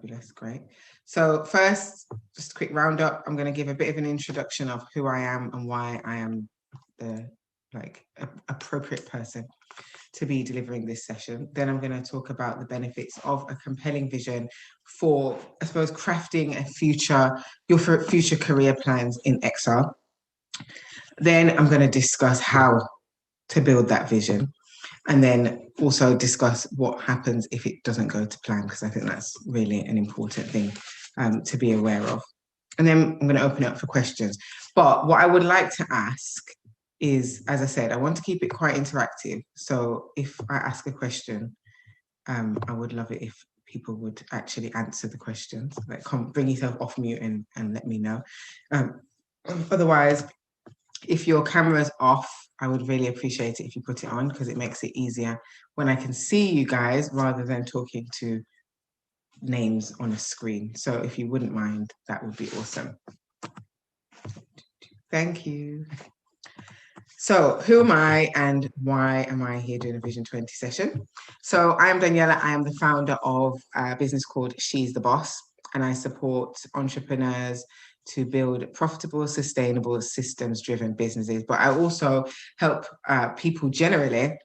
Fabulous, great. So first, just a quick roundup. I'm going to give a bit of an introduction of who I am and why I am the appropriate person to be delivering this session. Then I'm going to talk about the benefits of a compelling vision for, I suppose, crafting your future career plans in XR. Then I'm going to discuss how to build that vision, and then also discuss what happens if it doesn't go to plan, because I think that's really an important thing to be aware of. And then I'm going to open it up for questions. But what I would like to ask is, as I said, I want to keep it quite interactive. So if I ask a question, I would love it if people would actually answer the questions. Like, bring yourself off mute and let me know. Otherwise, if your camera's off, I would really appreciate it if you put it on, because it makes it easier when I can see you guys rather than talking to names on a screen. So if you wouldn't mind, that would be awesome. Thank you. So who am I and why am I here doing a Vision 20 session? So I'm Daniela. I am the founder of a business called She's the Boss, and I support entrepreneurs to build profitable, sustainable, systems-driven businesses. But I also help people generally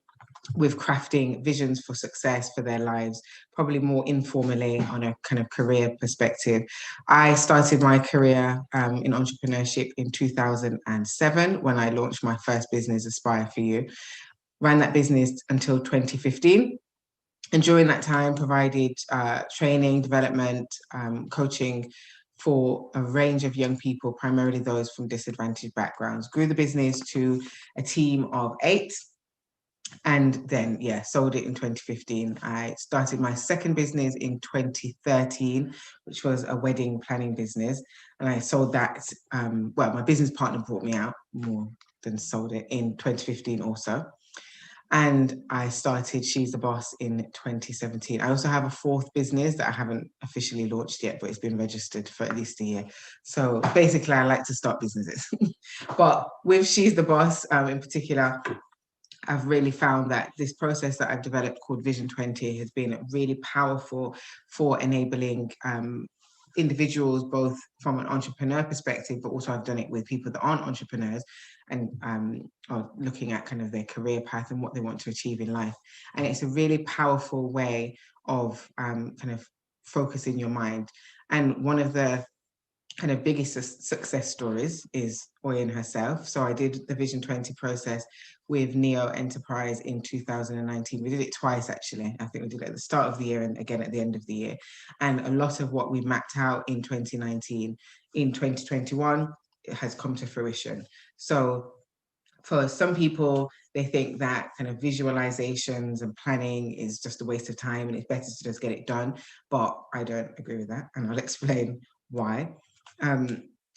with crafting visions for success for their lives, probably more informally on a kind of career perspective. I started my career in entrepreneurship in 2007 when I launched my first business, Aspire for You. Ran that business until 2015. And during that time, provided training, development, coaching for a range of young people, primarily those from disadvantaged backgrounds. Grew the business to a team of 8. And then, sold it in 2015. I started my second business in 2013, which was a wedding planning business. And I sold that, my business partner brought me out more than sold it in 2015 also. And I started She's the Boss in 2017. I also have a fourth business that I haven't officially launched yet, but it's been registered for at least a year. So basically, I like to start businesses. But with She's the Boss in particular, I've really found that this process that I've developed called Vision 20 has been really powerful for enabling individuals, both from an entrepreneur perspective, but also I've done it with people that aren't entrepreneurs and are looking at kind of their career path and what they want to achieve in life. And it's a really powerful way of kind of focusing your mind. And one of the kind of biggest success stories is Oyen herself. So I did the Vision 20 process with Neo Enterprise in 2019. We did it twice, actually. I think we did it at the start of the year and again at the end of the year. And a lot of what we mapped out in 2019, in 2021, it has come to fruition. So for some people, they think that kind of visualizations and planning is just a waste of time and it's better to just get it done. But I don't agree with that, and I'll explain why.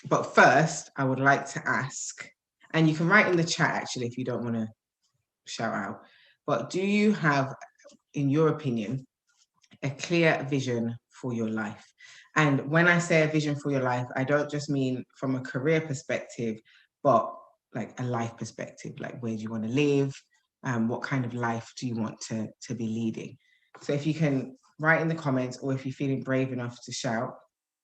But first, I would like to ask, and you can write in the chat actually if you don't want to shout out, but do you have, in your opinion, a clear vision for your life? And when I say a vision for your life, I don't just mean from a career perspective, but like a life perspective, like where do you want to live? What kind of life do you want to be leading? So if you can write in the comments, or if you're feeling brave enough to shout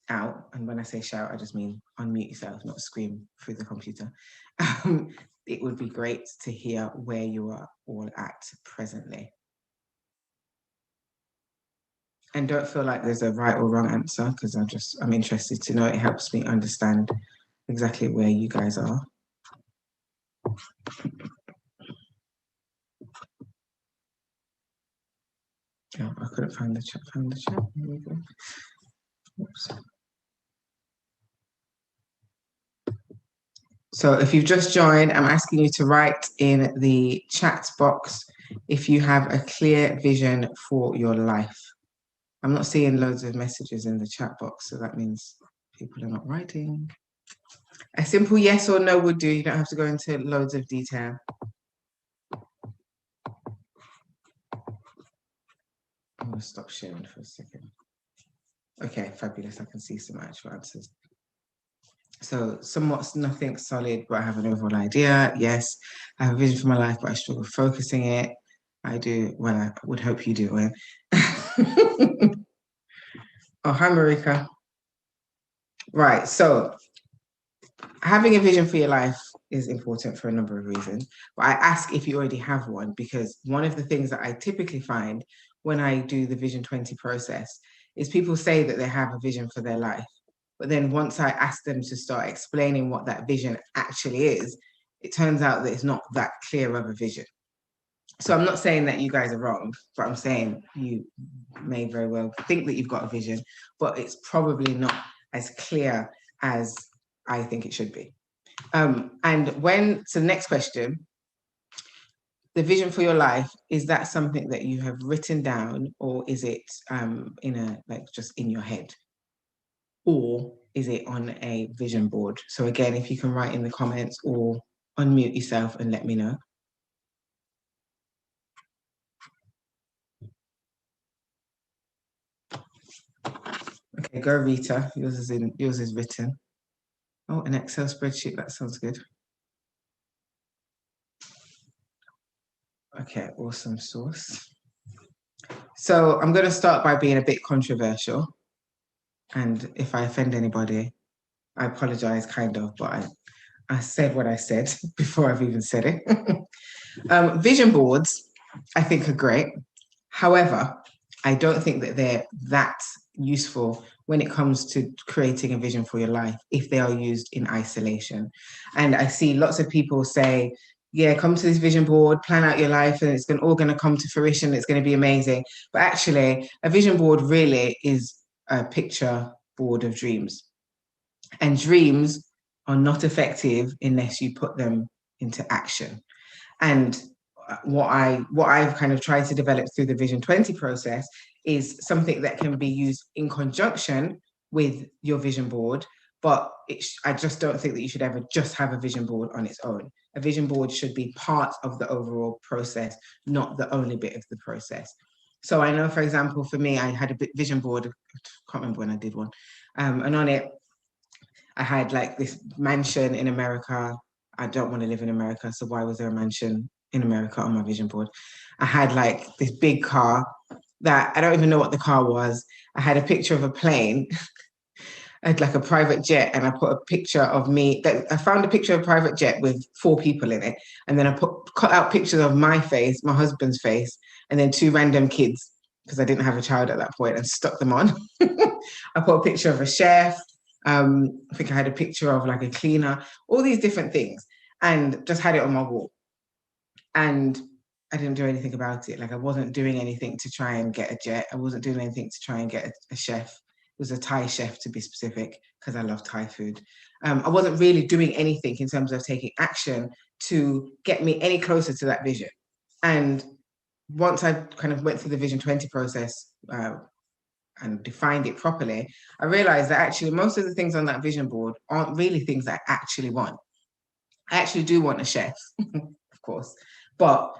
out, and when I say shout, I just mean unmute yourself, not scream through the computer. It would be great to hear where you are all at presently. And don't feel like there's a right or wrong answer, because I'm interested to know. It helps me understand exactly where you guys are. Oh, I couldn't find the chat. Found the chat. Here we go. Oops. So if you've just joined, I'm asking you to write in the chat box if you have a clear vision for your life. I'm not seeing loads of messages in the chat box, so that means people are not writing. A simple yes or no would do. You don't have to go into loads of detail. I'm going to stop sharing for a second. Okay, fabulous. I can see some actual answers. So somewhat nothing solid, but I have an overall idea. Yes, I have a vision for my life, but I struggle focusing it. I do. Well, I would hope you do. Oh, hi, Marika. Right. So having a vision for your life is important for a number of reasons. But I ask if you already have one, because one of the things that I typically find when I do the Vision 20 process is people say that they have a vision for their life. But then once I ask them to start explaining what that vision actually is, it turns out that it's not that clear of a vision. So I'm not saying that you guys are wrong, but I'm saying you may very well think that you've got a vision, but it's probably not as clear as I think it should be. So the next question, the vision for your life, is that something that you have written down, or is it just in your head? Or is it on a vision board? So again, if you can write in the comments or unmute yourself and let me know. Okay, go Rita. Yours is written. Oh, an Excel spreadsheet. That sounds good. Okay, awesome source. So I'm going to start by being a bit controversial. And if I offend anybody, I apologize, kind of, but I said what I said before I've even said it. Vision boards, I think, are great. However, I don't think that they're that useful when it comes to creating a vision for your life if they are used in isolation. And I see lots of people say, yeah, come to this vision board, plan out your life, and it's all going to come to fruition. It's going to be amazing. But actually, a vision board really is a picture board of dreams. And dreams are not effective unless you put them into action. And what I've kind of tried to develop through the Vision 20 process is something that can be used in conjunction with your vision board. But I just don't think that you should ever just have a vision board on its own. A vision board should be part of the overall process, not the only bit of the process. So I know, for example, for me, I had a vision board. I can't remember when I did one. And on it, I had like this mansion in America. I don't want to live in America, so why was there a mansion in America on my vision board? I had like this big car that I don't even know what the car was. I had a picture of a plane. I had like a private jet, and I put a picture of me. I found a picture of a private jet with 4 people in it, and then I cut out pictures of my face, my husband's face, and then 2 random kids because I didn't have a child at that point, and stuck them on. I put a picture of a chef. I think I had a picture of like a cleaner, all these different things, and just had it on my wall. And I didn't do anything about it. Like I wasn't doing anything to try and get a jet. I wasn't doing anything to try and get a chef. It was a Thai chef, to be specific, because I love Thai food. I wasn't really doing anything in terms of taking action to get me any closer to that vision. And once I kind of went through the Vision 20 process, and defined it properly, I realized that actually most of the things on that vision board aren't really things that I actually want. I actually do want a chef, of course, but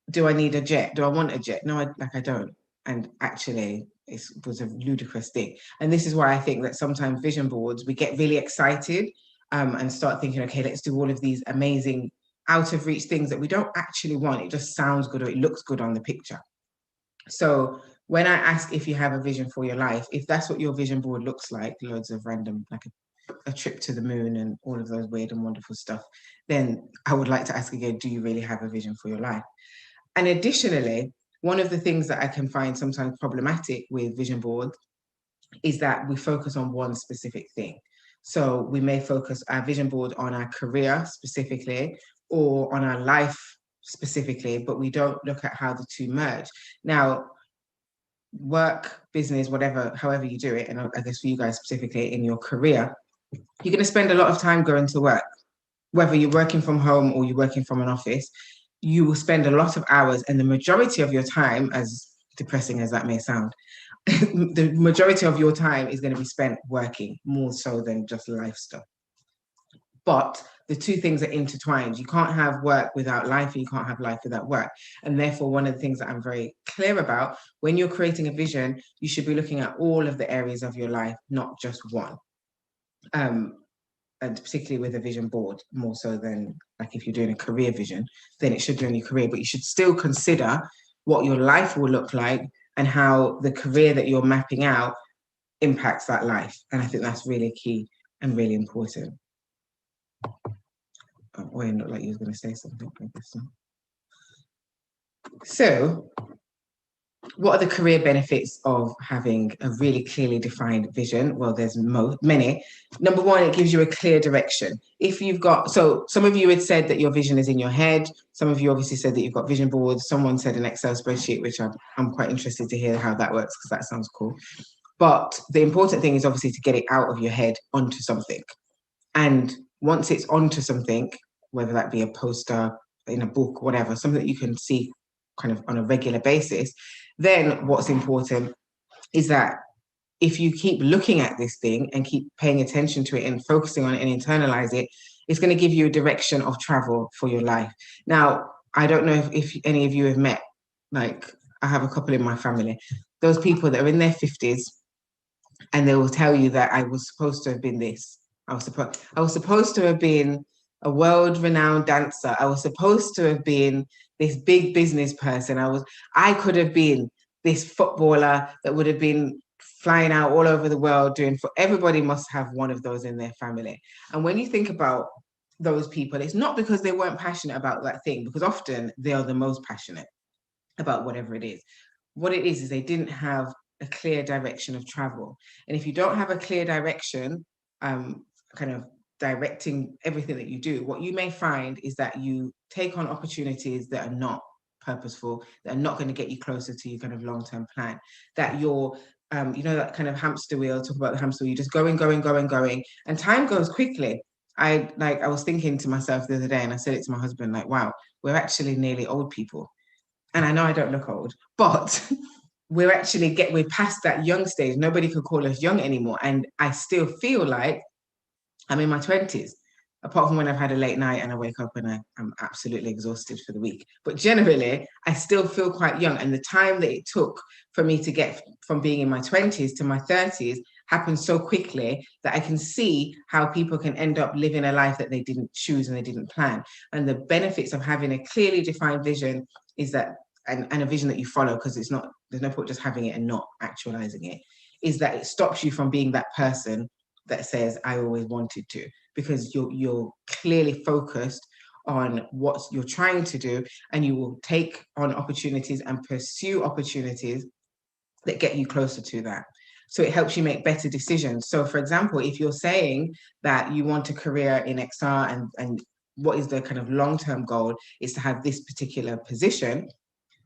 do I need a jet? Do I want a jet? No, I don't. And actually, it was a ludicrous thing. And this is why I think that sometimes vision boards, we get really excited and start thinking, okay, let's do all of these amazing out of reach things that we don't actually want. It just sounds good or it looks good on the picture. So when I ask if you have a vision for your life, if that's what your vision board looks like, loads of random, like a trip to the moon and all of those weird and wonderful stuff, then I would like to ask again, do you really have a vision for your life? And additionally, one of the things that I can find sometimes problematic with vision boards is that we focus on one specific thing. So we may focus our vision board on our career specifically or on our life specifically, but we don't look at how the two merge. Now, work, business, whatever, however you do it, and I guess for you guys specifically in your career, you're going to spend a lot of time going to work. Whether you're working from home or you're working from an office, you will spend a lot of hours, and the majority of your time, as depressing as that may sound, the majority of your time is going to be spent working more so than just life stuff. But the two things are intertwined. You can't have work without life, and you can't have life without work. And therefore, one of the things that I'm very clear about, when you're creating a vision, you should be looking at all of the areas of your life, not just one. And particularly with a vision board, more so than like if you're doing a career vision, then it should be on your career, but you should still consider what your life will look like and how the career that you're mapping out impacts that life. And I think that's really key and really important. Oh, it looked like you were going to say something like this. So, what are the career benefits of having a really clearly defined vision? Well, there's many. Number one, it gives you a clear direction. If you've got, so some of you had said that your vision is in your head. Some of you obviously said that you've got vision boards. Someone said an Excel spreadsheet, which I'm quite interested to hear how that works, because that sounds cool. But the important thing is obviously to get it out of your head onto something. And once it's onto something, whether that be a poster, in a book, whatever, something that you can see kind of on a regular basis, then what's important is that if you keep looking at this thing and keep paying attention to it and focusing on it and internalize it, it's going to give you a direction of travel for your life. Now, I don't know if any of you have met, like I have a couple in my family, those people that are in their 50s and they will tell you that I was supposed to have been this. I was supposed to have been a world-renowned dancer. I was supposed to have been this big business person. I could have been this footballer that would have been flying out all over the world doing for everybody must have one of those in their family. And when you think about those people, it's not because they weren't passionate about that thing, because often they are the most passionate about whatever it is. What it is they didn't have a clear direction of travel. And if you don't have a clear direction, kind of directing everything that you do, what you may find is that you take on opportunities that are not purposeful, that are not going to get you closer to your kind of long-term plan, that you're you know, that kind of hamster wheel, talk about the hamster wheel, you're just going, and time goes quickly. I was thinking to myself the other day, and I said it to my husband, like, wow, we're actually nearly old people. And I know I don't look old, but we're past that young stage. Nobody could call us young anymore. And I still feel like I'm in my 20s, apart from when I've had a late night and I wake up and I'm absolutely exhausted for the week. But generally, I still feel quite young. And the time that it took for me to get from being in my 20s to my 30s happened so quickly that I can see how people can end up living a life that they didn't choose and they didn't plan. And the benefits of having a clearly defined vision is that, and a vision that you follow, because there's no point just having it and not actualizing it, is that it stops you from being that person that says I always wanted to, because you're clearly focused on what you're trying to do, and you will take on opportunities and pursue opportunities that get you closer to that. So it helps you make better decisions. So for example, if you're saying that you want a career in XR and what is the kind of long-term goal is to have this particular position,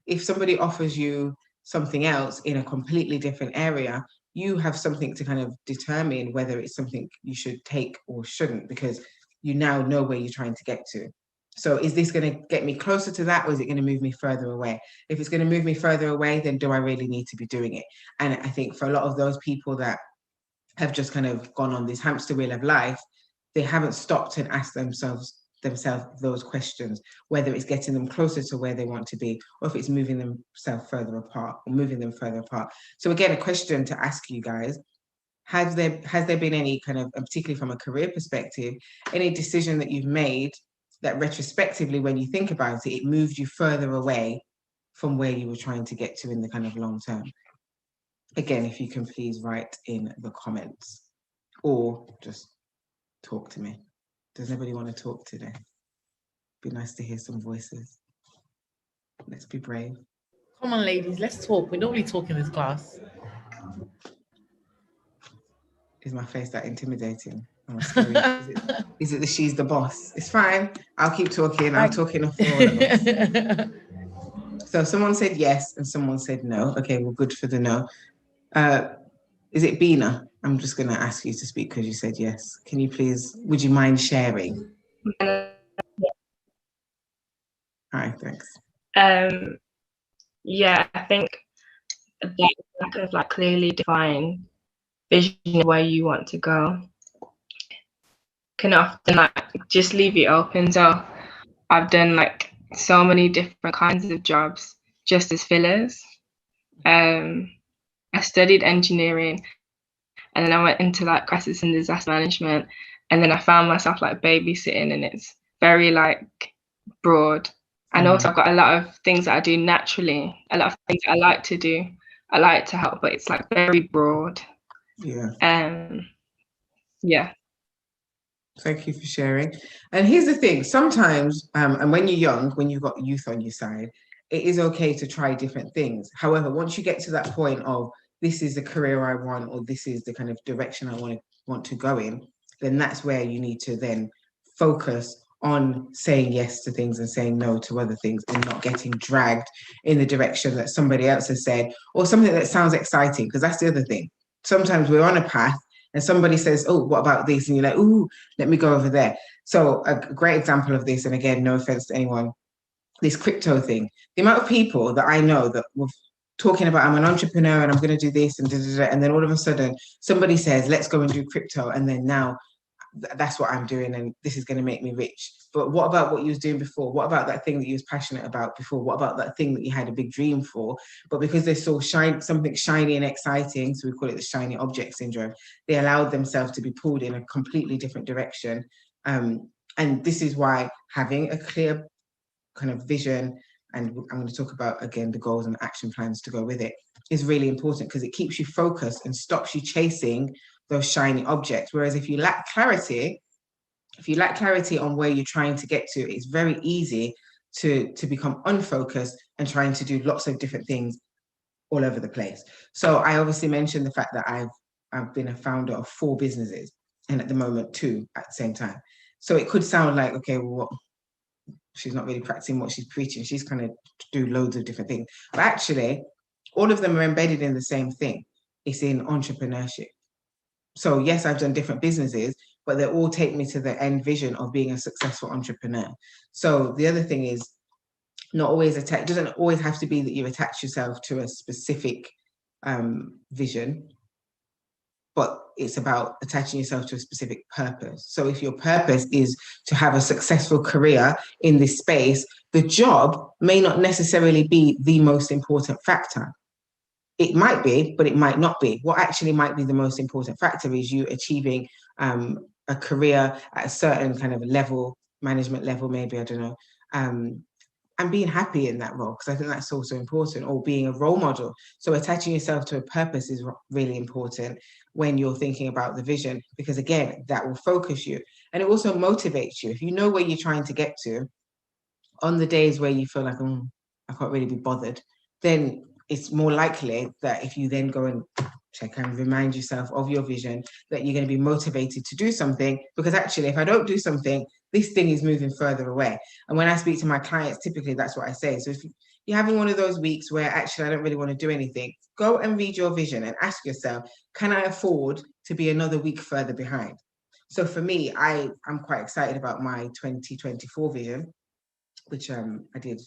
if somebody offers you something else in a completely different area, you have something to kind of determine whether it's something you should take or shouldn't, because you now know where you're trying to get to. So is this going to get me closer to that, or is it going to move me further away? If it's going to move me further away, then do I really need to be doing it? And I think for a lot of those people that have just kind of gone on this hamster wheel of life, they haven't stopped and asked themselves those questions, whether it's getting them closer to where they want to be, or if it's moving themselves further apart or moving them further apart. So again, a question to ask you guys: has there been any kind of, particularly from a career perspective, any decision that you've made that retrospectively, when you think about it, it moved you further away from where you were trying to get to in the kind of long term? Again, if you can please write in the comments or just talk to me. Does anybody want to talk today? Be nice to hear some voices. Let's be brave. Come on, ladies, let's talk. We normally talk in this class. Is my face that intimidating? Am I scary? Is it the she's the boss? It's fine. I'll keep talking. I'll talk enough for all of us. So someone said yes and someone said no. Okay, well, good for the no. Is it Bina? I'm just going to ask you to speak because you said yes. Can you please, would you mind sharing? Hi, thanks. Yeah, I think that lack of like clearly defined vision of where you want to go can often like just leave you open. So I've done like so many different kinds of jobs just as fillers. I studied engineering, and then I went into like crisis and disaster management, and then I found myself like babysitting, and it's very like broad. And also I've got a lot of things that I do naturally, a lot of things I like to do. I like to help, but it's like very broad. Yeah. Yeah. Thank you for sharing. And here's the thing, sometimes, and when you're young, when you've got youth on your side, it is okay to try different things. However, once you get to that point of this is the career I want, or this is the kind of direction I want to go in, then that's where you need to then focus on saying yes to things and saying no to other things, and not getting dragged in the direction that somebody else has said, or something that sounds exciting, because that's the other thing. Sometimes we're on a path and somebody says, oh, what about this? And you're like, ooh, let me go over there. So a great example of this, and again, no offense to anyone, this crypto thing, the amount of people that I know that were talking about, I'm an entrepreneur and I'm going to do this and da, da, da, and then all of a sudden somebody says, let's go and do crypto. And then now that's what I'm doing and this is going to make me rich. But what about what you was doing before? What about that thing that you was passionate about before? What about that thing that you had a big dream for? But because they saw something shiny and exciting, so we call it the shiny object syndrome, they allowed themselves to be pulled in a completely different direction. And this is why having a clear kind of vision, and I'm going to talk about again the goals and action plans to go with it, is really important, because it keeps you focused and stops you chasing those shiny objects. Whereas if you lack clarity on where you're trying to get to, it's very easy to become unfocused and trying to do lots of different things all over the place. So I obviously mentioned the fact that I've been a founder of 4 businesses, and at the moment 2 at the same time. So it could sound like, okay, well, she's not really practicing what she's preaching. She's kind of do loads of different things. But actually, all of them are embedded in the same thing. It's in entrepreneurship. So yes, I've done different businesses, but they all take me to the end vision of being a successful entrepreneur. So the other thing is, not always it doesn't always have to be that you attach yourself to a specific vision, but it's about attaching yourself to a specific purpose. So if your purpose is to have a successful career in this space, the job may not necessarily be the most important factor. It might be, but it might not be. What actually might be the most important factor is you achieving a career at a certain kind of level, management level, maybe, I don't know, and being happy in that role, because I think that's also important, or being a role model. So attaching yourself to a purpose is really important when you're thinking about the vision, because again, that will focus you, and it also motivates you. If you know where you're trying to get to, on the days where you feel like, I can't really be bothered, then it's more likely that if you then go and check and remind yourself of your vision, that you're going to be motivated to do something, because actually, if I don't do something, this thing is moving further away. And when I speak to my clients, typically that's what I say. So if you're having one of those weeks where actually I don't really want to do anything, go and read your vision and ask yourself, can I afford to be another week further behind? So for me, I'm quite excited about my 2024 vision, which I did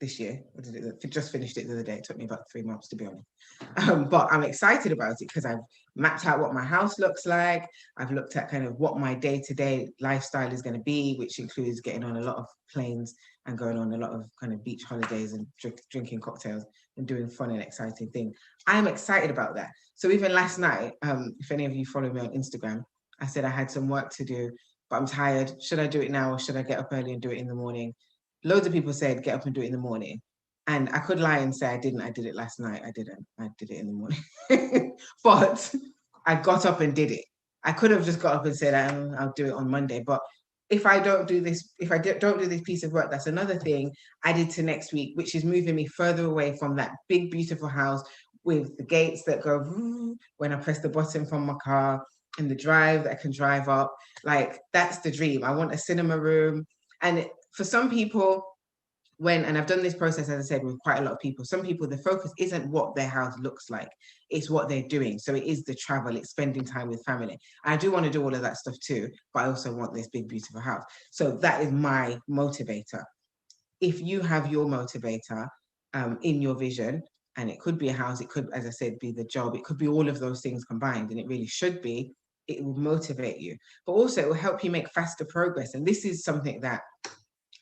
this year. I just finished it the other day. It took me about 3 months, to be honest. But I'm excited about it because I've mapped out what my house looks like. I've looked at kind of what my day-to-day lifestyle is going to be, which includes getting on a lot of planes and going on a lot of kind of beach holidays and drinking cocktails and doing fun and exciting things. I'm excited about that. So even last night, if any of you follow me on Instagram, I said I had some work to do, but I'm tired. Should I do it now, or should I get up early and do it in the morning? Loads of people said get up and do it in the morning, and I could lie and say I didn't. I did it last night. I didn't. I did it in the morning. But I got up and did it. I could have just got up and said I'll do it on Monday. But if I don't do this, don't do this piece of work, that's another thing added to next week, which is moving me further away from that big, beautiful house with the gates that go when I press the button from my car, and the drive that I can drive up. Like, that's the dream. I want a cinema room. And for some people, and I've done this process, as I said, with quite a lot of people, some people, the focus isn't what their house looks like, it's what they're doing. So it is the travel, it's spending time with family. And I do want to do all of that stuff too, but I also want this big, beautiful house. So that is my motivator. If you have your motivator in your vision, and it could be a house, it could, as I said, be the job, it could be all of those things combined, and it really should be, it will motivate you. But also it will help you make faster progress. And this is something that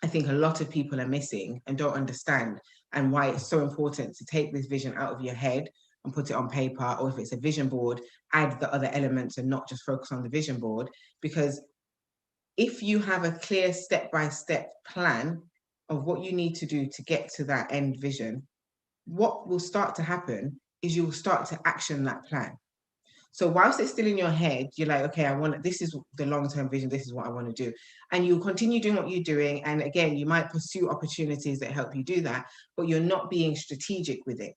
I think a lot of people are missing and don't understand, and why it's so important to take this vision out of your head and put it on paper, or if it's a vision board, add the other elements and not just focus on the vision board. Because if you have a clear step-by-step plan of what you need to do to get to that end vision, what will start to happen is you will start to action that plan. So whilst it's still in your head, you're like, okay, this is the long-term vision, this is what I want to do. And you continue doing what you're doing. And again, you might pursue opportunities that help you do that, but you're not being strategic with it.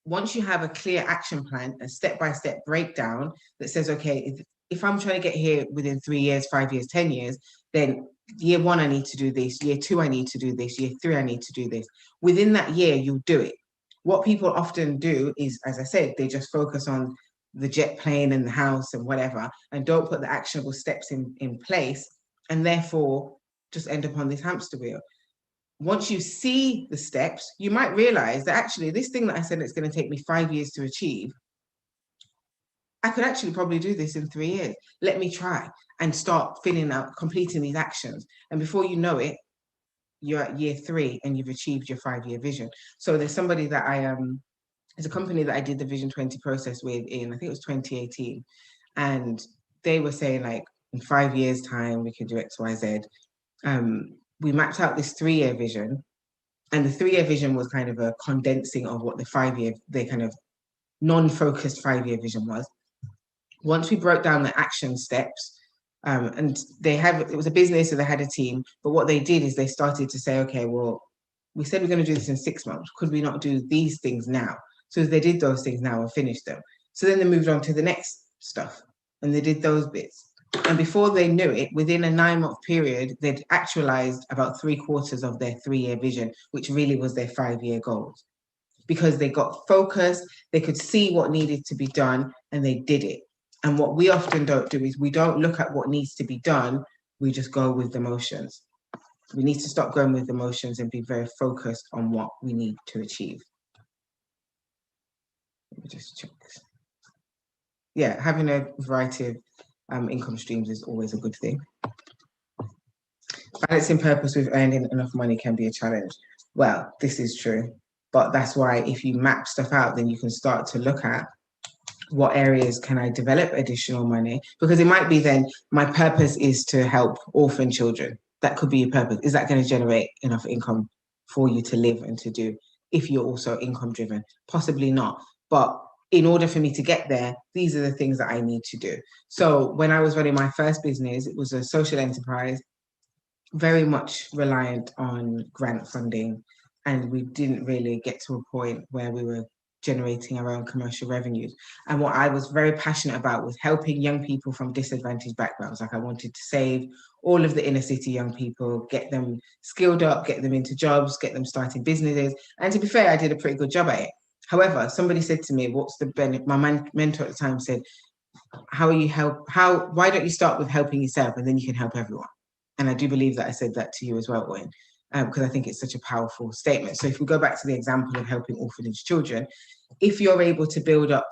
Once you have a clear action plan, a step-by-step breakdown that says, okay, if I'm trying to get here within 3 years, 5 years, 10 years, then year 1, I need to do this. Year 2, I need to do this. Year 3, I need to do this. Within that year, you'll do it. What people often do is, as I said, they just focus on the jet plane and the house and whatever, and don't put the actionable steps in place, and therefore just end up on this hamster wheel. Once you see the steps, you might realize that actually this thing that I said it's going to take me 5 years to achieve, I could actually probably do this in 3 years. Let me try and start completing these actions. And before you know it, you're at year 3 and you've achieved your 5-year vision. So there's somebody that there's a company that I did the Vision 20 process with in, I think it was 2018. And they were saying like, in 5 years time, we could do X, Y, Z. We mapped out this 3-year vision. And the 3-year vision was kind of a condensing of what the kind of non-focused 5-year vision was. Once we broke down the action steps, and it was a business, so they had a team, but what they did is they started to say, okay, well, we said we're going to do this in 6 months. Could we not do these things now? So they did those things now and finished them. So then they moved on to the next stuff and they did those bits. And before they knew it, within a 9-month period, they'd actualized about 3/4 of their 3-year vision, which really was their 5-year goals. Because they got focused, they could see what needed to be done, and they did it. And what we often don't do is we don't look at what needs to be done, we just go with the motions. We need to stop going with the motions and be very focused on what we need to achieve. Let me just check. Yeah, having a variety of income streams is always a good thing. Balancing purpose with earning enough money can be a challenge. Well, this is true. But that's why if you map stuff out, then you can start to look at what areas can I develop additional money? Because it might be then my purpose is to help orphan children. That could be your purpose. Is that going to generate enough income for you to live and to do if you're also income driven? Possibly not. But in order for me to get there, these are the things that I need to do. So when I was running my first business, it was a social enterprise, very much reliant on grant funding. And we didn't really get to a point where we were generating our own commercial revenues. And what I was very passionate about was helping young people from disadvantaged backgrounds. Like I wanted to save all of the inner city young people, get them skilled up, get them into jobs, get them starting businesses. And to be fair, I did a pretty good job at it. However, somebody said to me, what's the benefit? My mentor at the time said, why don't you start with helping yourself and then you can help everyone? And I do believe that I said that to you as well, Owen, because I think it's such a powerful statement. So if we go back to the example of helping orphanage children, if you're able to build up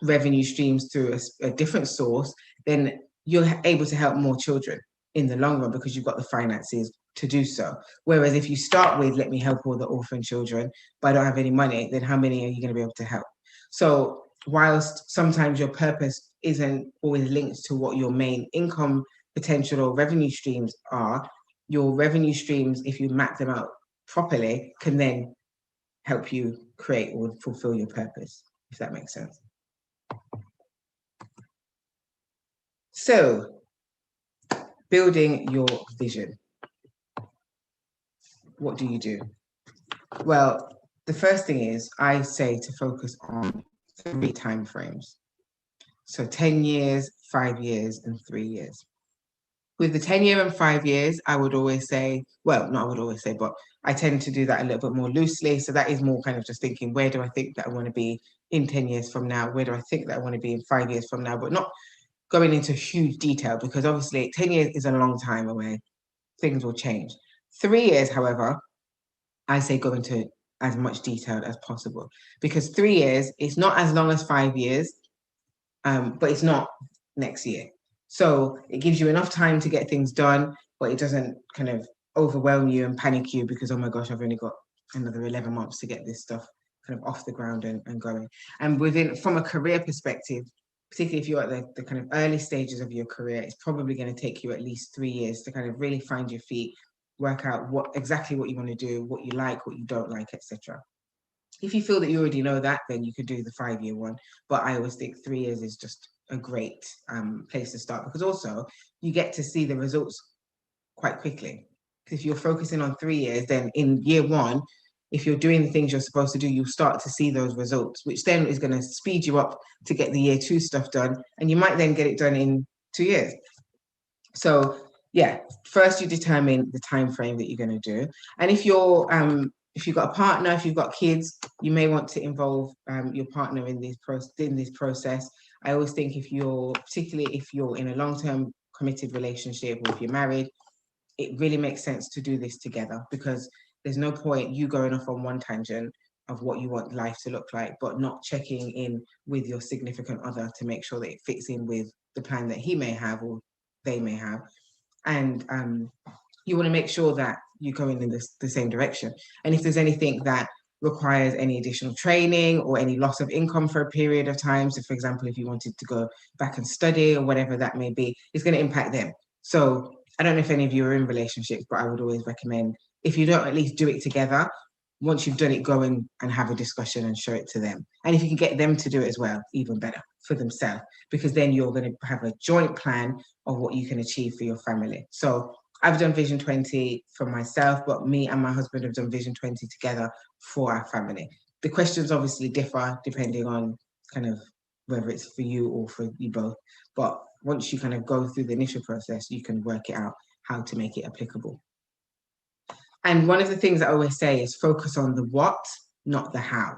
revenue streams through a different source, then you're able to help more children in the long run because you've got the finances to do so. Whereas if you start with, let me help all the orphan children, but I don't have any money, then how many are you going to be able to help? So whilst sometimes your purpose isn't always linked to what your main income potential or revenue streams are, your revenue streams, if you map them out properly, can then help you create or fulfill your purpose, if that makes sense. So, building your vision. What do you do? Well, the first thing is I say to focus on 3 time frames. So 10 years, 5 years, and 3 years. With the 10-year and 5 years, I would always say, well, not I would always say, but I tend to do that a little bit more loosely. So that is more kind of just thinking, where do I think that I want to be in 10 years from now? Where do I think that I want to be in 5 years from now? But not going into huge detail because obviously 10 years is a long time away. Things will change. 3 years, however, I say go into as much detail as possible because 3 years, it's not as long as 5 years, but it's not next year. So it gives you enough time to get things done, but it doesn't kind of overwhelm you and panic you because, oh my gosh, I've only got another 11 months to get this stuff kind of off the ground and going. And from a career perspective, particularly if you're at the kind of early stages of your career, it's probably going to take you at least 3 years to kind of really find your feet, work out exactly what you want to do, what you like, what you don't like, etc. If you feel that you already know that, then you could do the 5-year one. But I always think 3 years is just a great place to start, because also you get to see the results quite quickly. Because if you're focusing on 3 years, then in year one, if you're doing the things you're supposed to do, you'll start to see those results, which then is going to speed you up to get the year 2 stuff done. And you might then get it done in 2 years. So yeah, first you determine the time frame that you're going to do. And if you've got a partner, if you've got kids, you may want to involve your partner in this process. I always think particularly if you're in a long-term committed relationship, or if you're married, it really makes sense to do this together, because there's no point you going off on one tangent of what you want life to look like, but not checking in with your significant other to make sure that it fits in with the plan that he may have or they may have. And you want to make sure that you're going in the same direction. And if there's anything that requires any additional training or any loss of income for a period of time, so for example, if you wanted to go back and study or whatever that may be, it's going to impact them. So I don't know if any of you are in relationships, but I would always recommend, if you don't at least do it together, once you've done it, go in and have a discussion and show it to them. And if you can get them to do it as well, even better for themselves, because then you're going to have a joint plan of what you can achieve for your family. So I've done Vision 20 for myself, but me and my husband have done Vision 20 together for our family. The questions obviously differ depending on kind of whether it's for you or for you both. But once you kind of go through the initial process, you can work it out how to make it applicable. And one of the things I always say is focus on the what, not the how.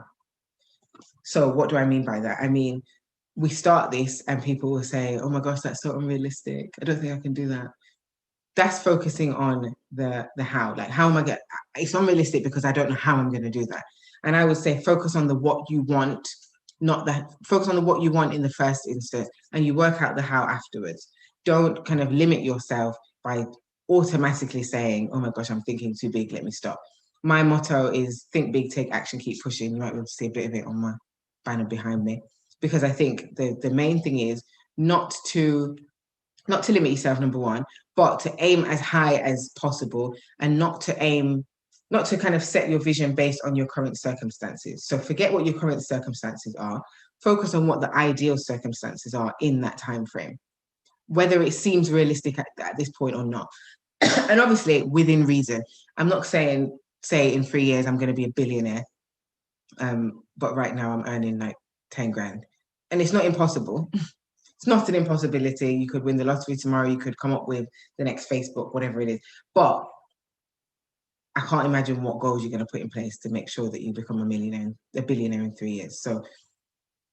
So what do I mean by that? I mean, we start this and people will say, oh my gosh, that's so unrealistic. I don't think I can do that. That's focusing on the how. Like, how am I going to, it's unrealistic because I don't know how I'm going to do that. And I would say focus on the what you want, not that, focus on the what you want in the first instance, and you work out the how afterwards. Don't kind of limit yourself by automatically saying, oh my gosh, I'm thinking too big, let me stop. My motto is think big, take action, keep pushing. You might be able to see a bit of it on my banner behind me, because I think the main thing is not to limit yourself, number one, but to aim as high as possible, and not to kind of set your vision based on your current circumstances. So forget what your current circumstances are, focus on what the ideal circumstances are in that time frame, whether it seems realistic at this point or not. And obviously within reason. I'm not saying, say in 3 years I'm going to be a billionaire, but right now I'm earning like 10 grand. And it's not impossible. It's not an impossibility. You could win the lottery tomorrow. You could come up with the next Facebook, whatever it is. But I can't imagine what goals you're going to put in place to make sure that you become a billionaire in 3 years. So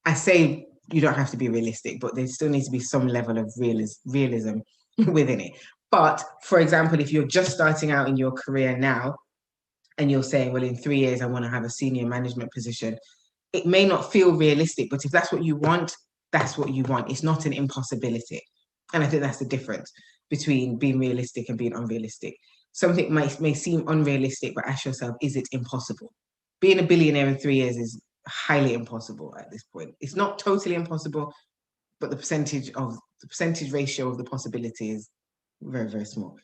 I say you don't have to be realistic, but there still needs to be some level of realism within it. But for example, if you're just starting out in your career now and you're saying, well, in 3 years, I want to have a senior management position, it may not feel realistic, but if that's what you want, that's what you want. It's not an impossibility. And I think that's the difference between being realistic and being unrealistic. Something may seem unrealistic, but ask yourself, is it impossible? Being a billionaire in 3 years is highly impossible at this point. It's not totally impossible, but the percentage ratio of the possibility is very, very small.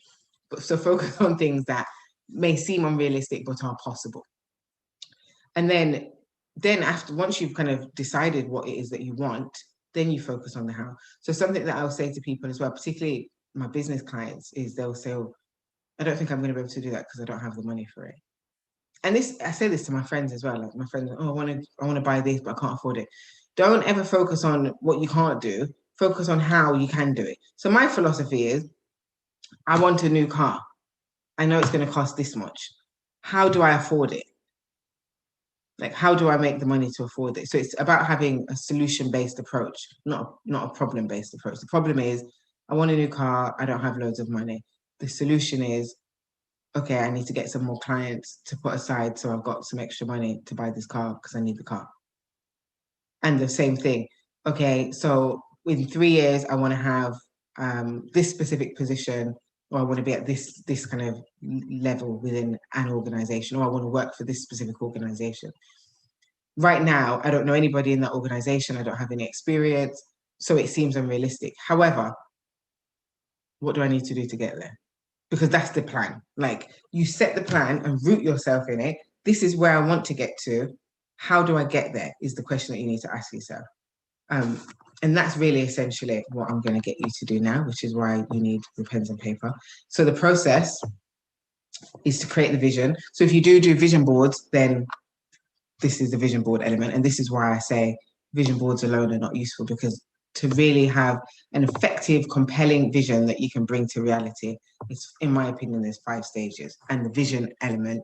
But so focus on things that may seem unrealistic, but are possible. And then after, once you've kind of decided what it is that you want, then you focus on the how. So something that I'll say to people as well, particularly my business clients, is they'll say, oh, I don't think I'm going to be able to do that because I don't have the money for it. And I say this to my friends as well. Like my friends, oh, I want to buy this, but I can't afford it. Don't ever focus on what you can't do. Focus on how you can do it. So my philosophy is, I want a new car. I know it's going to cost this much. How do I afford it? Like, how do I make the money to afford it? So it's about having a solution-based approach, not a problem-based approach. The problem is, I want a new car. I don't have loads of money. The solution is, okay, I need to get some more clients to put aside so I've got some extra money to buy this car because I need the car. And the same thing. Okay, so in 3 years, I want to have this specific position, or I want to be at this kind of level within an organization, or I want to work for this specific organization. Right now, I don't know anybody in that organization. I don't have any experience, so it seems unrealistic. However, what do I need to do to get there? Because that's the plan. Like, you set the plan and root yourself in it. This is where I want to get to. how do I get there is the question that you need to ask yourself. And that's really essentially what I'm going to get you to do now, which is why you need the pens and paper. So the process is to create the vision. So if you do vision boards, then this is the vision board element. And this is why I say vision boards alone are not useful, because to really have an effective, compelling vision that you can bring to reality, it's, in my opinion, there's 5 stages. And the vision element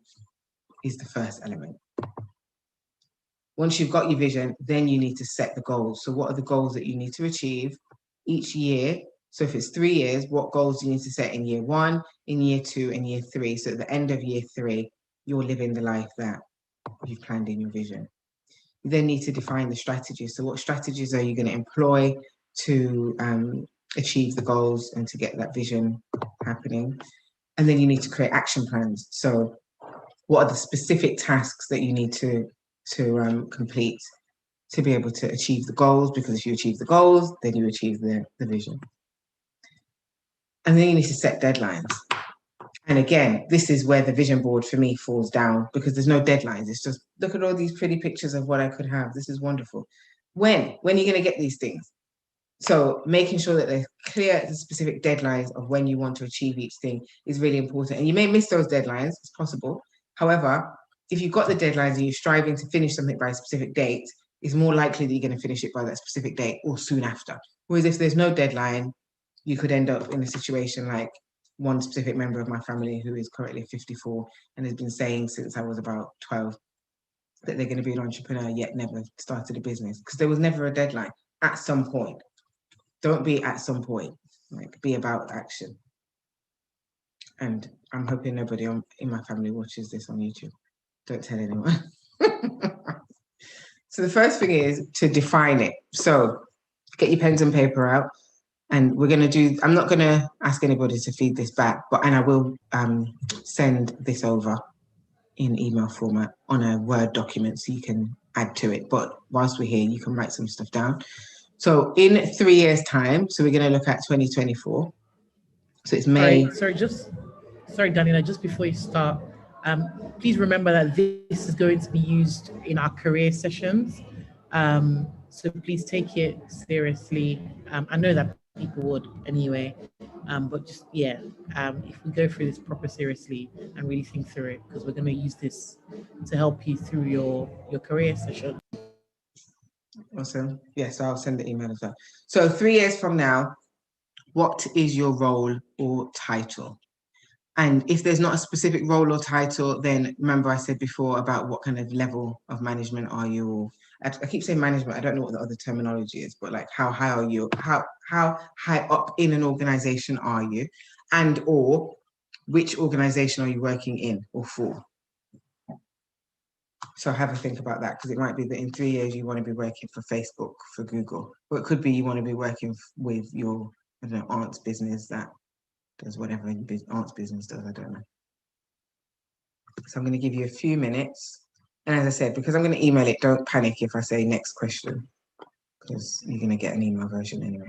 is the first element. Once you've got your vision, then you need to set the goals. So what are the goals that you need to achieve each year? So if it's 3 years, what goals do you need to set in year 1, in year 2, and year 3? So at the end of year 3, you're living the life that you've planned in your vision. You then need to define the strategies. So what strategies are you going to employ to achieve the goals and to get that vision happening? And then you need to create action plans. So what are the specific tasks that you need to complete to be able to achieve the goals? Because if you achieve the goals, then you achieve the vision. And then you need to set deadlines. And again, this is where the vision board for me falls down, because there's no deadlines. It's just, look at all these pretty pictures of what I could have. This is wonderful. When are you going to get these things? So making sure that they're clear, the specific deadlines of when you want to achieve each thing is really important. And you may miss those deadlines, it's possible. However, if you've got the deadlines and you're striving to finish something by a specific date, it's more likely that you're going to finish it by that specific date or soon after. Whereas if there's no deadline, you could end up in a situation like one specific member of my family who is currently 54 and has been saying since I was about 12 that they're going to be an entrepreneur, yet never started a business, because there was never a deadline. At some point. Don't be at some point, like be about action. And I'm hoping nobody in my family watches this on YouTube. Don't tell anyone. So the first thing is to define it. So get your pens and paper out, and we're going to do, I'm not going to ask anybody to feed this back, and I will send this over in email format on a Word document so you can add to it. But whilst we're here, you can write some stuff down. So in 3 years' time, so we're going to look at 2024. So it's May. Sorry, Daniela, just before you start, please remember that this is going to be used in our career sessions. So please take it seriously. I know that people would anyway, but just, if we go through this proper seriously and really think through it, because we're going to use this to help you through your career session. Awesome. Yes, I'll send the email as well. So 3 years from now, what is your role or title? And if there's not a specific role or title, then remember I said before about what kind of level of management are you? I keep saying management, I don't know what the other terminology is, but like how high are you? How high up in an organization are you? And or which organization are you working in or for? So have a think about that, because it might be that in 3 years you want to be working for Facebook, for Google, or it could be you want to be working with your, I don't know, aunt's business that does whatever aunt's business does, I don't know. So I'm going to give you a few minutes. And as I said, because I'm going to email it, don't panic if I say next question, because you're going to get an email version anyway.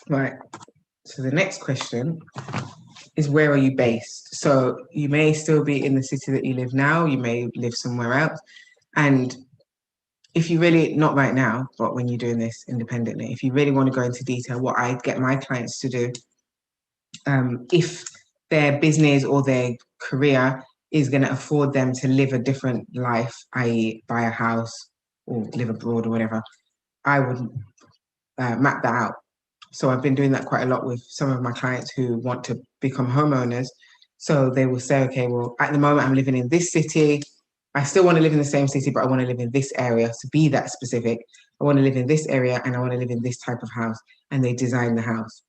Right. So the next question is, where are you based? So you may still be in the city that you live now, you may live somewhere else. And if you really, not right now, but when you're doing this independently, if you really want to go into detail, what I get my clients to do, if their business or their career is going to afford them to live a different life, i.e. buy a house or live abroad or whatever, I would map that out. So I've been doing that quite a lot with some of my clients who want to become homeowners. So they will say, okay, well, at the moment I'm living in this city. I still want to live in the same city, but I want to live in this area. To be that specific, I want to live in this area and I want to live in this type of house. And they design the house.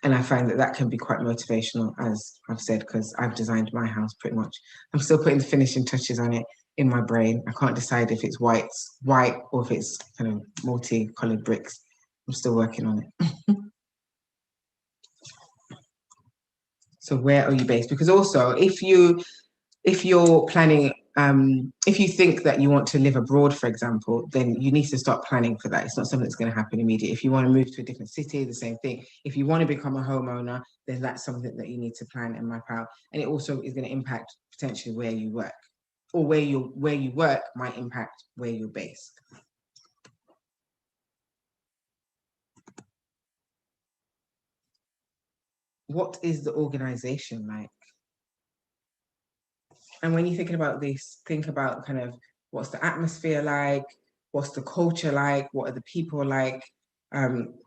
And I find that that can be quite motivational, as I've said, because I've designed my house pretty much. I'm still putting the finishing touches on it. in my brain. I can't decide if it's white or if it's kind of multicolored bricks. I'm still working on it. So where are you based? Because also if you're planning, if you think that you want to live abroad, for example, then you need to start planning for that. It's not something that's going to happen immediately. If you want to move to a different city, the same thing. If you want to become a homeowner, then that's something that you need to plan and map out. And it also is going to impact potentially where you work, or where you work might impact where you're based. What is the organization like? And when you're thinking about this, think about kind of what's the atmosphere like, what's the culture like, what are the people like.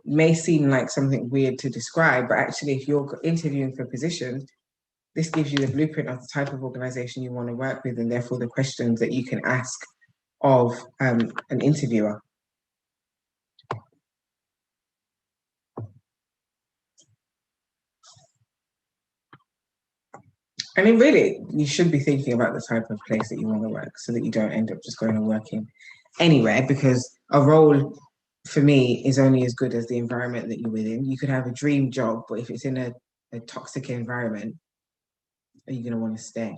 May seem like something weird to describe, but actually if you're interviewing for positions, this gives you the blueprint of the type of organization you want to work with, and therefore the questions that you can ask of an interviewer. I mean, really, you should be thinking about the type of place that you want to work so that you don't end up just going and working anywhere, because a role for me is only as good as the environment that you're within. You could have a dream job, but if it's in a toxic environment, are you going to want to stay?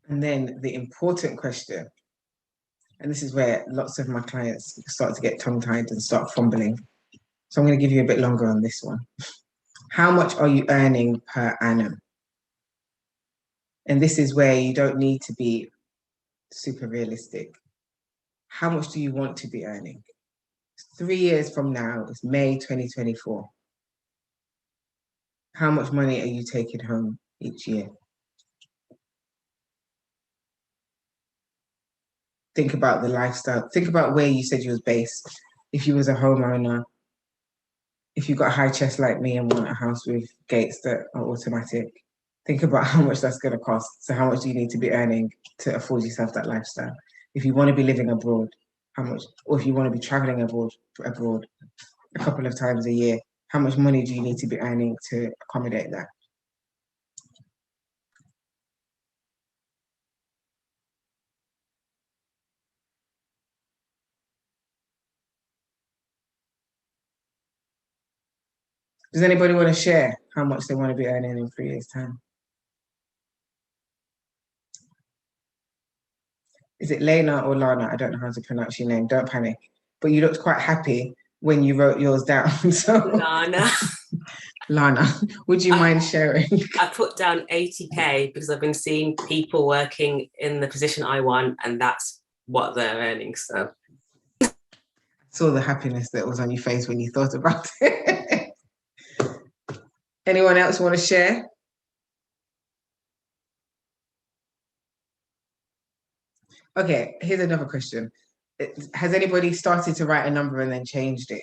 And then the important question, and this is where lots of my clients start to get tongue-tied and start fumbling. So I'm going to give you a bit longer on this one. How much are you earning per annum? And this is where you don't need to be super realistic. How much do you want to be earning? 3 years from now, it's May 2024. How much money are you taking home each year? Think about the lifestyle. Think about where you said you was based. If you was a homeowner, if you got a high chest like me and want a house with gates that are automatic, think about how much that's going to cost. So how much do you need to be earning to afford yourself that lifestyle? If you want to be living abroad, how much? Or if you want to be traveling abroad a couple of times a year, how much money do you need to be earning to accommodate that? Does anybody want to share how much they want to be earning in 3 years' time? Is it Lana or Lana? I don't know how to pronounce your name. Don't panic. But you looked quite happy when you wrote yours down. So Lana. Lana, would you mind sharing? I put down 80K because I've been seeing people working in the position I want, and that's what they're earning. So I saw the happiness that was on your face when you thought about it. Anyone else want to share? Okay, here's another question. Has anybody started to write a number and then changed it?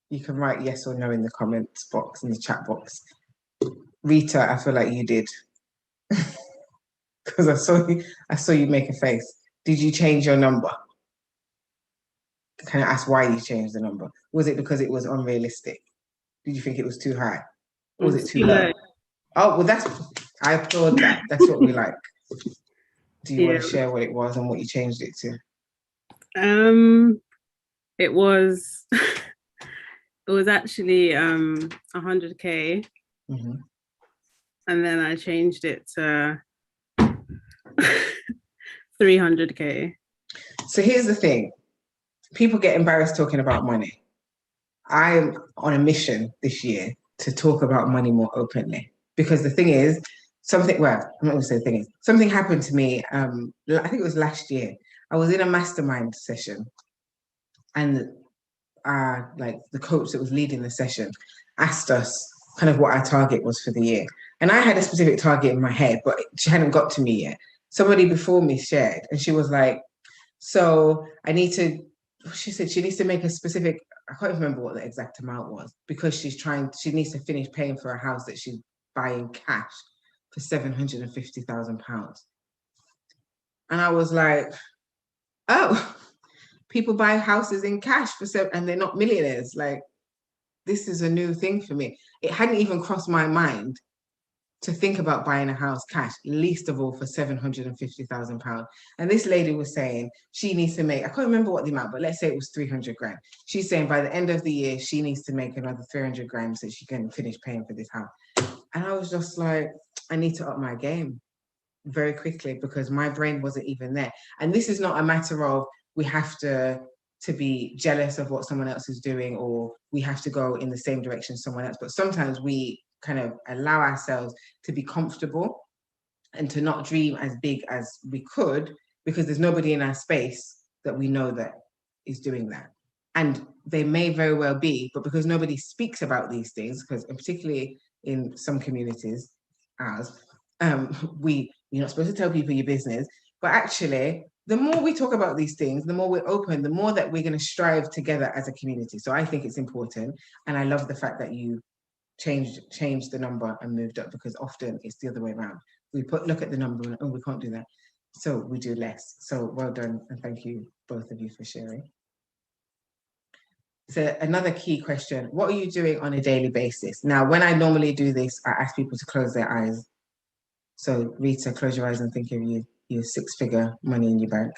You can write yes or no in the comments box, in the chat box. Rita, I feel like you did. Because I saw you make a face. Did you change your number? Can I ask why you changed the number? Was it because it was unrealistic? Did you think it was too high? Or was it too low? Oh, well, I applaud that. That's what we like. Do you want to share what it was and what you changed it to? It was actually 100K. Mm-hmm. And then I changed it to 300K. So here's the thing. People get embarrassed talking about money. I'm on a mission this year to talk about money more openly. Because the thing is, I'm not going to say the thing is, something happened to me, I think it was last year. I was in a mastermind session, and like the coach that was leading the session asked us kind of what our target was for the year. And I had a specific target in my head, but she hadn't got to me yet. Somebody before me shared, and she was like, so she said she needs to make a specific, I can't remember what the exact amount was, because she needs to finish paying for a house that she's buying cash for £750,000. And I was like, oh, people buy houses in cash and they're not millionaires. Like, this is a new thing for me. It hadn't even crossed my mind to think about buying a house cash, least of all for £750,000. And this lady was saying she needs to make, I can't remember what the amount, but let's say it was 300 grand. She's saying by the end of the year, she needs to make another 300 grand so she can finish paying for this house. And I was just like, I need to up my game very quickly because my brain wasn't even there. And this is not a matter of we have to be jealous of what someone else is doing or we have to go in the same direction as someone else. But sometimes we kind of allow ourselves to be comfortable and to not dream as big as we could because there's nobody in our space that we know that is doing that. And they may very well be, but because nobody speaks about these things, because particularly in some communities, ours, you're not supposed to tell people your business, but actually, the more we talk about these things, the more we're open, the more that we're going to strive together as a community. So I think it's important. And I love the fact that you changed the number and moved up because often it's the other way around. We look at the number and, oh, we can't do that. So we do less. So well done. And thank you, both of you, for sharing. So another key question, what are you doing on a daily basis? Now, when I normally do this, I ask people to close their eyes. So Rita, close your eyes and think of your six-figure money in your bank.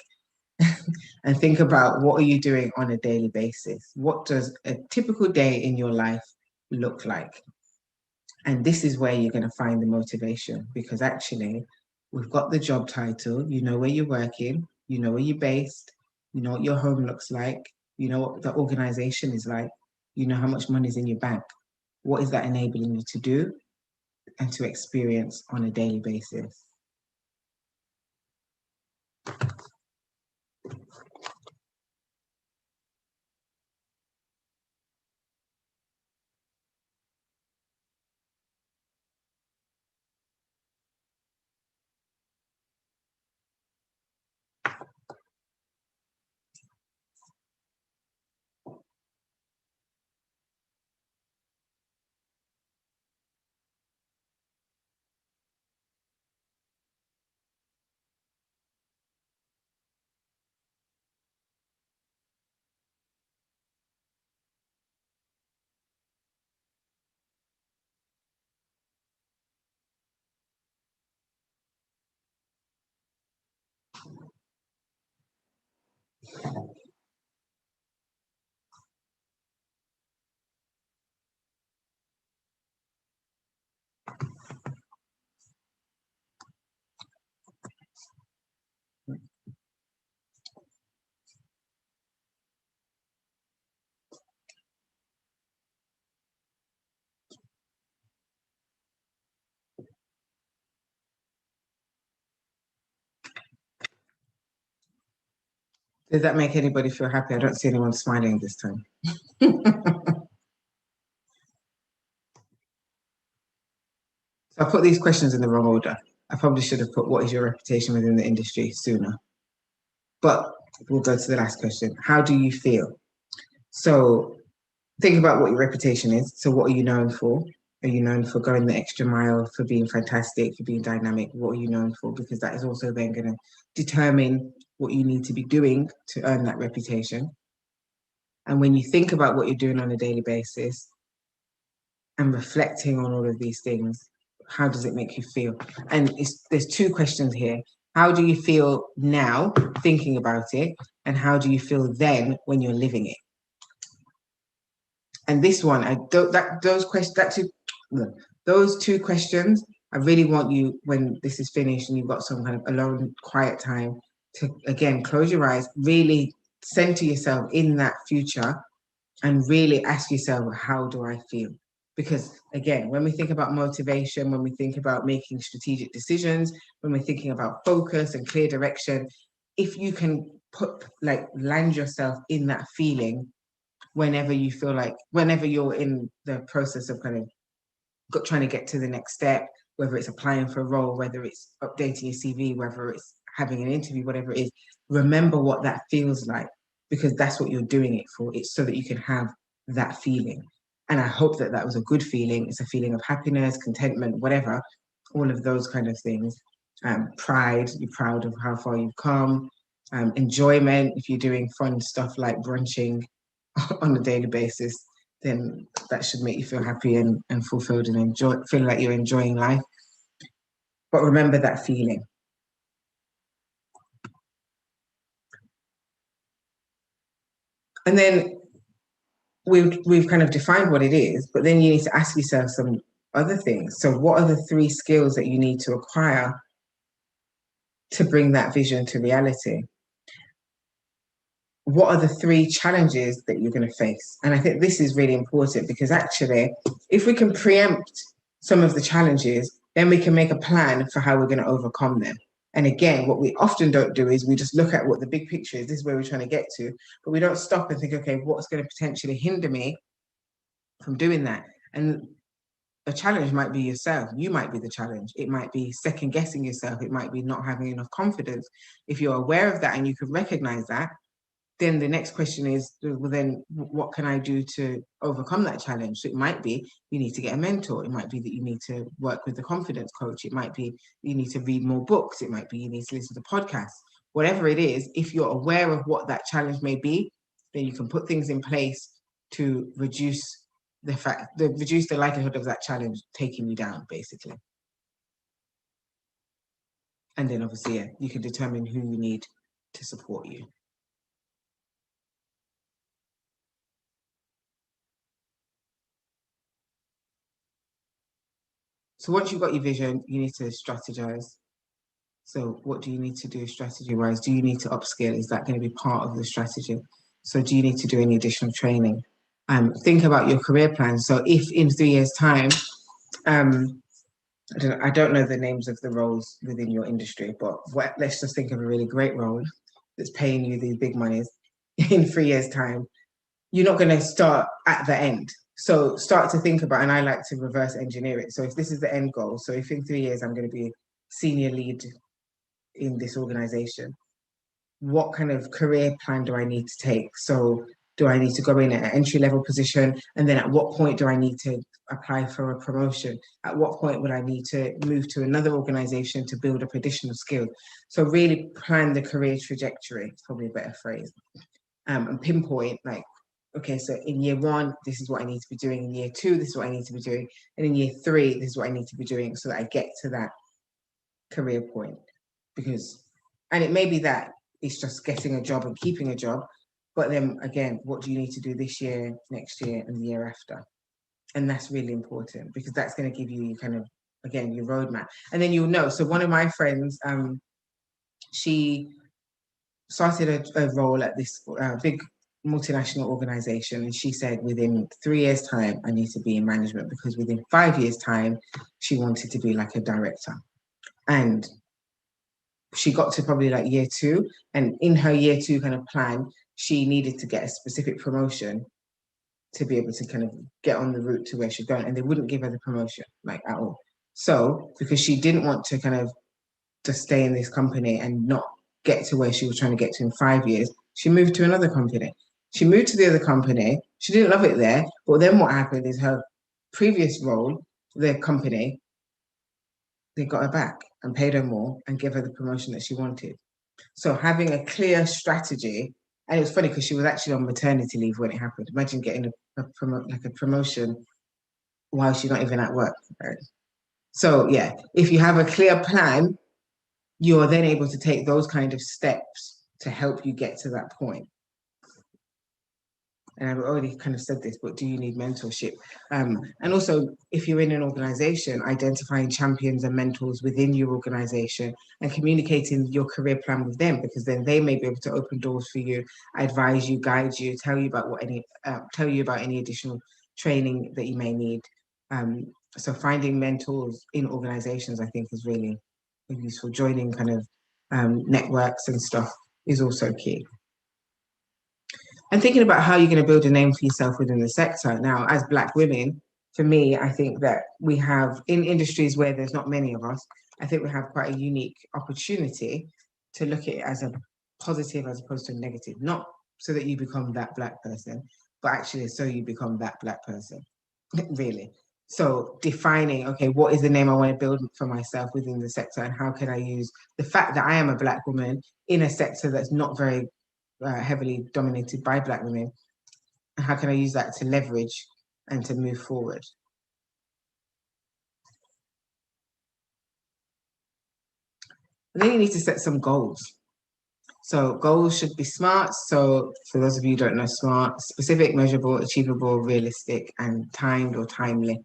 And think about what are you doing on a daily basis? What does a typical day in your life look like? And this is where you're going to find the motivation because actually we've got the job title, you know where you're working, you know where you're based, you know what your home looks like, you know what the organization is like, you know how much money is in your bank. What is that enabling you to do and to experience on a daily basis? Did that make anybody feel happy? I don't see anyone smiling this time. So I put these questions in the wrong order. I probably should have put what is your reputation within the industry sooner. But we'll go to the last question. How do you feel? So think about what your reputation is. So what are you known for? Are you known for going the extra mile, for being fantastic, for being dynamic? What are you known for? Because that is also then going to determine what you need to be doing to earn that reputation. And when you think about what you're doing on a daily basis and reflecting on all of these things, how does it make you feel? And there's two questions here. How do you feel now thinking about it? And how do you feel then when you're living it? And this one, those two questions, I really want you, when this is finished and you've got some kind of alone, quiet time, to again close your eyes, really center yourself in that future, and really ask yourself, how do I feel? Because again, when we think about motivation, when we think about making strategic decisions, when we're thinking about focus and clear direction, if you can land yourself in that feeling whenever you feel like, whenever you're in the process of kind of trying to get to the next step, whether it's applying for a role, whether it's updating your CV, whether it's having an interview, whatever it is, remember what that feels like, because that's what you're doing it for. It's so that you can have that feeling. And I hope that that was a good feeling. It's a feeling of happiness, contentment, whatever, all of those kind of things. Pride, you're proud of how far you've come. Enjoyment, if you're doing fun stuff like brunching on a daily basis, then that should make you feel happy and fulfilled and feel like you're enjoying life. But remember that feeling. And then we've kind of defined what it is, but then you need to ask yourself some other things. So what are the 3 skills that you need to acquire to bring that vision to reality? What are the 3 challenges that you're going to face? And I think this is really important, because actually, if we can preempt some of the challenges, then we can make a plan for how we're going to overcome them. And again, what we often don't do is we just look at what the big picture is. This is where we're trying to get to, but we don't stop and think, okay, what's going to potentially hinder me from doing that? And a challenge might be yourself. You might be the challenge. It might be second guessing yourself. It might be not having enough confidence. If you're aware of that and you can recognize that, then the next question is, well, then what can I do to overcome that challenge? So it might be you need to get a mentor. It might be that you need to work with the confidence coach. It might be you need to read more books. It might be you need to listen to podcasts. Whatever it is, if you're aware of what that challenge may be, then you can put things in place to reduce the likelihood of that challenge taking you down, basically. And then obviously, yeah, you can determine who you need to support you. So once you've got your vision, you need to strategize. So what do you need to do strategy-wise? Do you need to upskill? Is that going to be part of the strategy? So do you need to do any additional training? Think about your career plan. So if in 3 years' time, I don't know the names of the roles within your industry, but let's just think of a really great role that's paying you these big monies in 3 years' time. You're not going to start at the end. So start to think about, and I like to reverse engineer it. So if this is the end goal, so if in 3 years I'm going to be senior lead in this organization, what kind of career plan do I need to take? So do I need to go in at an entry level position? And then at what point do I need to apply for a promotion? At what point would I need to move to another organization to build up additional skills? So really plan the career trajectory, it's probably a better phrase. And pinpoint, like, okay, so in year 1, this is what I need to be doing. In year 2, this is what I need to be doing. And in year 3, this is what I need to be doing so that I get to that career point. And it may be that it's just getting a job and keeping a job, but then again, what do you need to do this year, next year, and the year after? And that's really important, because that's going to give you kind of, again, your roadmap. And then you'll know. So one of my friends, she started a role at this big multinational organization, and she said within 3 years' time I need to be in management, because within 5 years' time she wanted to be like a director. And she got to probably like year 2, and in her year 2 kind of plan, she needed to get a specific promotion to be able to kind of get on the route to where she's going, and they wouldn't give her the promotion, like, at all. So because she didn't want to kind of just stay in this company and not get to where she was trying to get to in 5 years, she moved to another company. She moved to the other company. She didn't love it there, but then what happened is her previous role, their company, they got her back and paid her more and gave her the promotion that she wanted. So having a clear strategy, and it was funny because she was actually on maternity leave when it happened. Imagine getting a promotion while she's not even at work. Right? So yeah, if you have a clear plan, you're then able to take those kind of steps to help you get to that point. And I've already kind of said this, but do you need mentorship? And also, if you're in an organization, identifying champions and mentors within your organization and communicating your career plan with them, because then they may be able to open doors for you, advise you, guide you, tell you about any additional training that you may need. So finding mentors in organizations, I think, is really useful. Joining kind of networks and stuff is also key. And thinking about how you're going to build a name for yourself within the sector. Now, as Black women, for me, I think that we have, in industries where there's not many of us, I think we have quite a unique opportunity to look at it as a positive as opposed to a negative. Not so that you become that Black person, but actually so you become that Black person, really. So defining, okay, what is the name I want to build for myself within the sector, and how can I use the fact that I am a Black woman in a sector that's not very heavily dominated by Black women, And how can I use that to leverage and to move forward? And then you need to set some goals. So goals should be SMART. So for those of you who don't know SMART, specific, measurable, achievable, realistic, and timed or timely.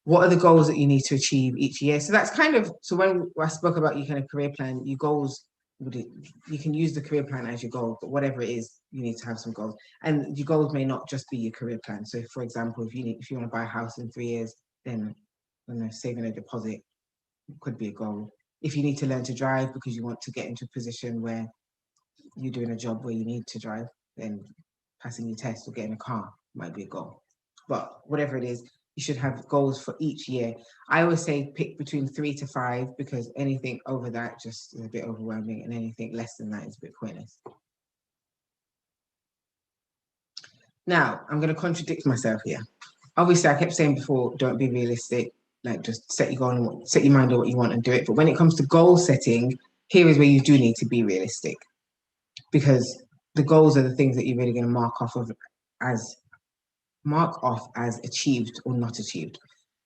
What are the goals that you need to achieve each year? So that's kind of, so when I spoke about your kind of career plan, your goals, you can use the career plan as your goal, but whatever it is, you need to have some goals. And your goals may not just be your career plan. So for example, if you want to buy a house in 3 years, then saving a deposit could be a goal. If you need to learn to drive because you want to get into a position where you're doing a job where you need to drive, then passing your test or getting a car might be a goal. But whatever it is, you should have goals for each year. I always say pick between 3 to 5 because anything over that just is a bit overwhelming, and anything less than that is a bit pointless. Now, I'm going to contradict myself here. Obviously, I kept saying before, don't be realistic. Like, just set your goal and set your mind on what you want and do it. But when it comes to goal setting, here is where you do need to be realistic, because the goals are the things that you're really going to mark off as achieved or not achieved.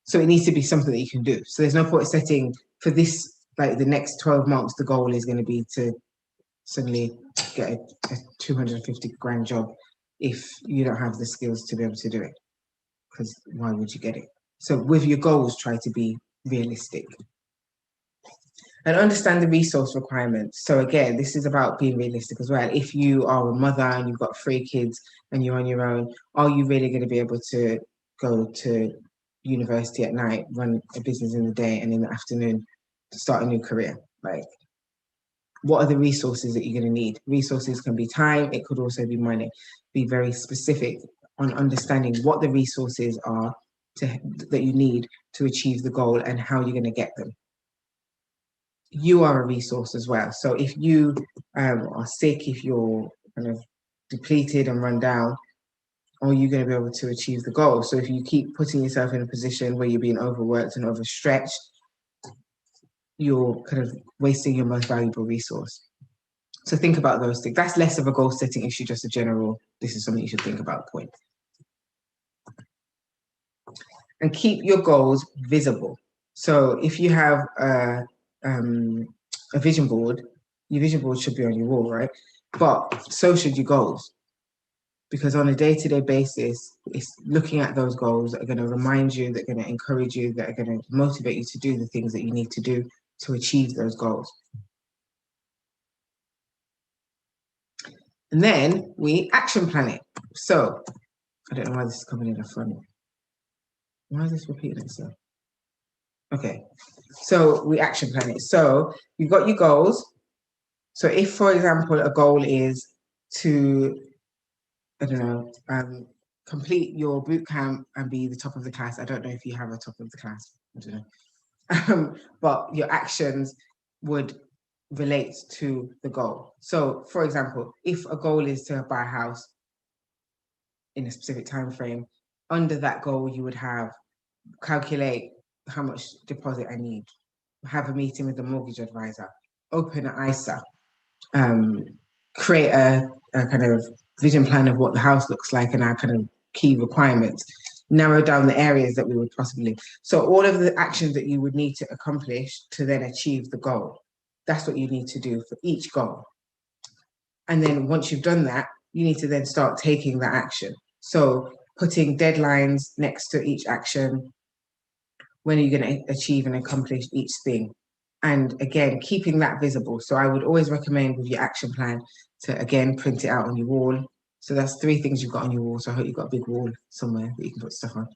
So it needs to be something that you can do. So there's no point setting for this, like the next 12 months, the goal is going to be to suddenly get a 250 grand job if you don't have the skills to be able to do it. Because why would you get it? So with your goals, try to be realistic. And understand the resource requirements. So again, this is about being realistic as well. If you are a mother and you've got 3 kids and you're on your own, are you really going to be able to go to university at night, run a business in the day, and in the afternoon start a new career? Like, what are the resources that you're going to need? Resources can be time, it could also be money. Be very specific on understanding what the resources are that you need to achieve the goal and how you're going to get them. You are a resource as well. So if you are sick, if you're kind of depleted and run down, are you going to be able to achieve the goal? So if you keep putting yourself in a position where you're being overworked and overstretched, you're kind of wasting your most valuable resource. So think about those things. That's less of a goal setting issue, just a general, this is something you should think about point. And keep your goals visible. So if you have a vision board, your vision board should be on your wall, right? But so should your goals. Because on a day-to-day basis, it's looking at those goals that are going to remind you, that are going to encourage you, that are going to motivate you to do the things that you need to do to achieve those goals. And then we action plan it. So I don't know why this is coming in the front. Why is this repeating itself? Okay, so we action plan it. So you've got your goals. So if, for example, a goal is to, I don't know, complete your boot camp and be the top of the class. I don't know if you have a top of the class. I don't know. But your actions would relate to the goal. So, for example, if a goal is to buy a house in a specific time frame, under that goal, you would have calculate how much deposit I need, have a meeting with the mortgage advisor, open an ISA, create a kind of vision plan of what the house looks like and our kind of key requirements, narrow down the areas that we would possibly. So all of the actions that you would need to accomplish to then achieve the goal, that's what you need to do for each goal. And then once you've done that, you need to then start taking that action. So putting deadlines next to each action. When are you going to achieve and accomplish each thing? And again, keeping that visible. So I would always recommend with your action plan to, again, print it out on your wall. So that's 3 things you've got on your wall. So I hope you've got a big wall somewhere that you can put stuff on.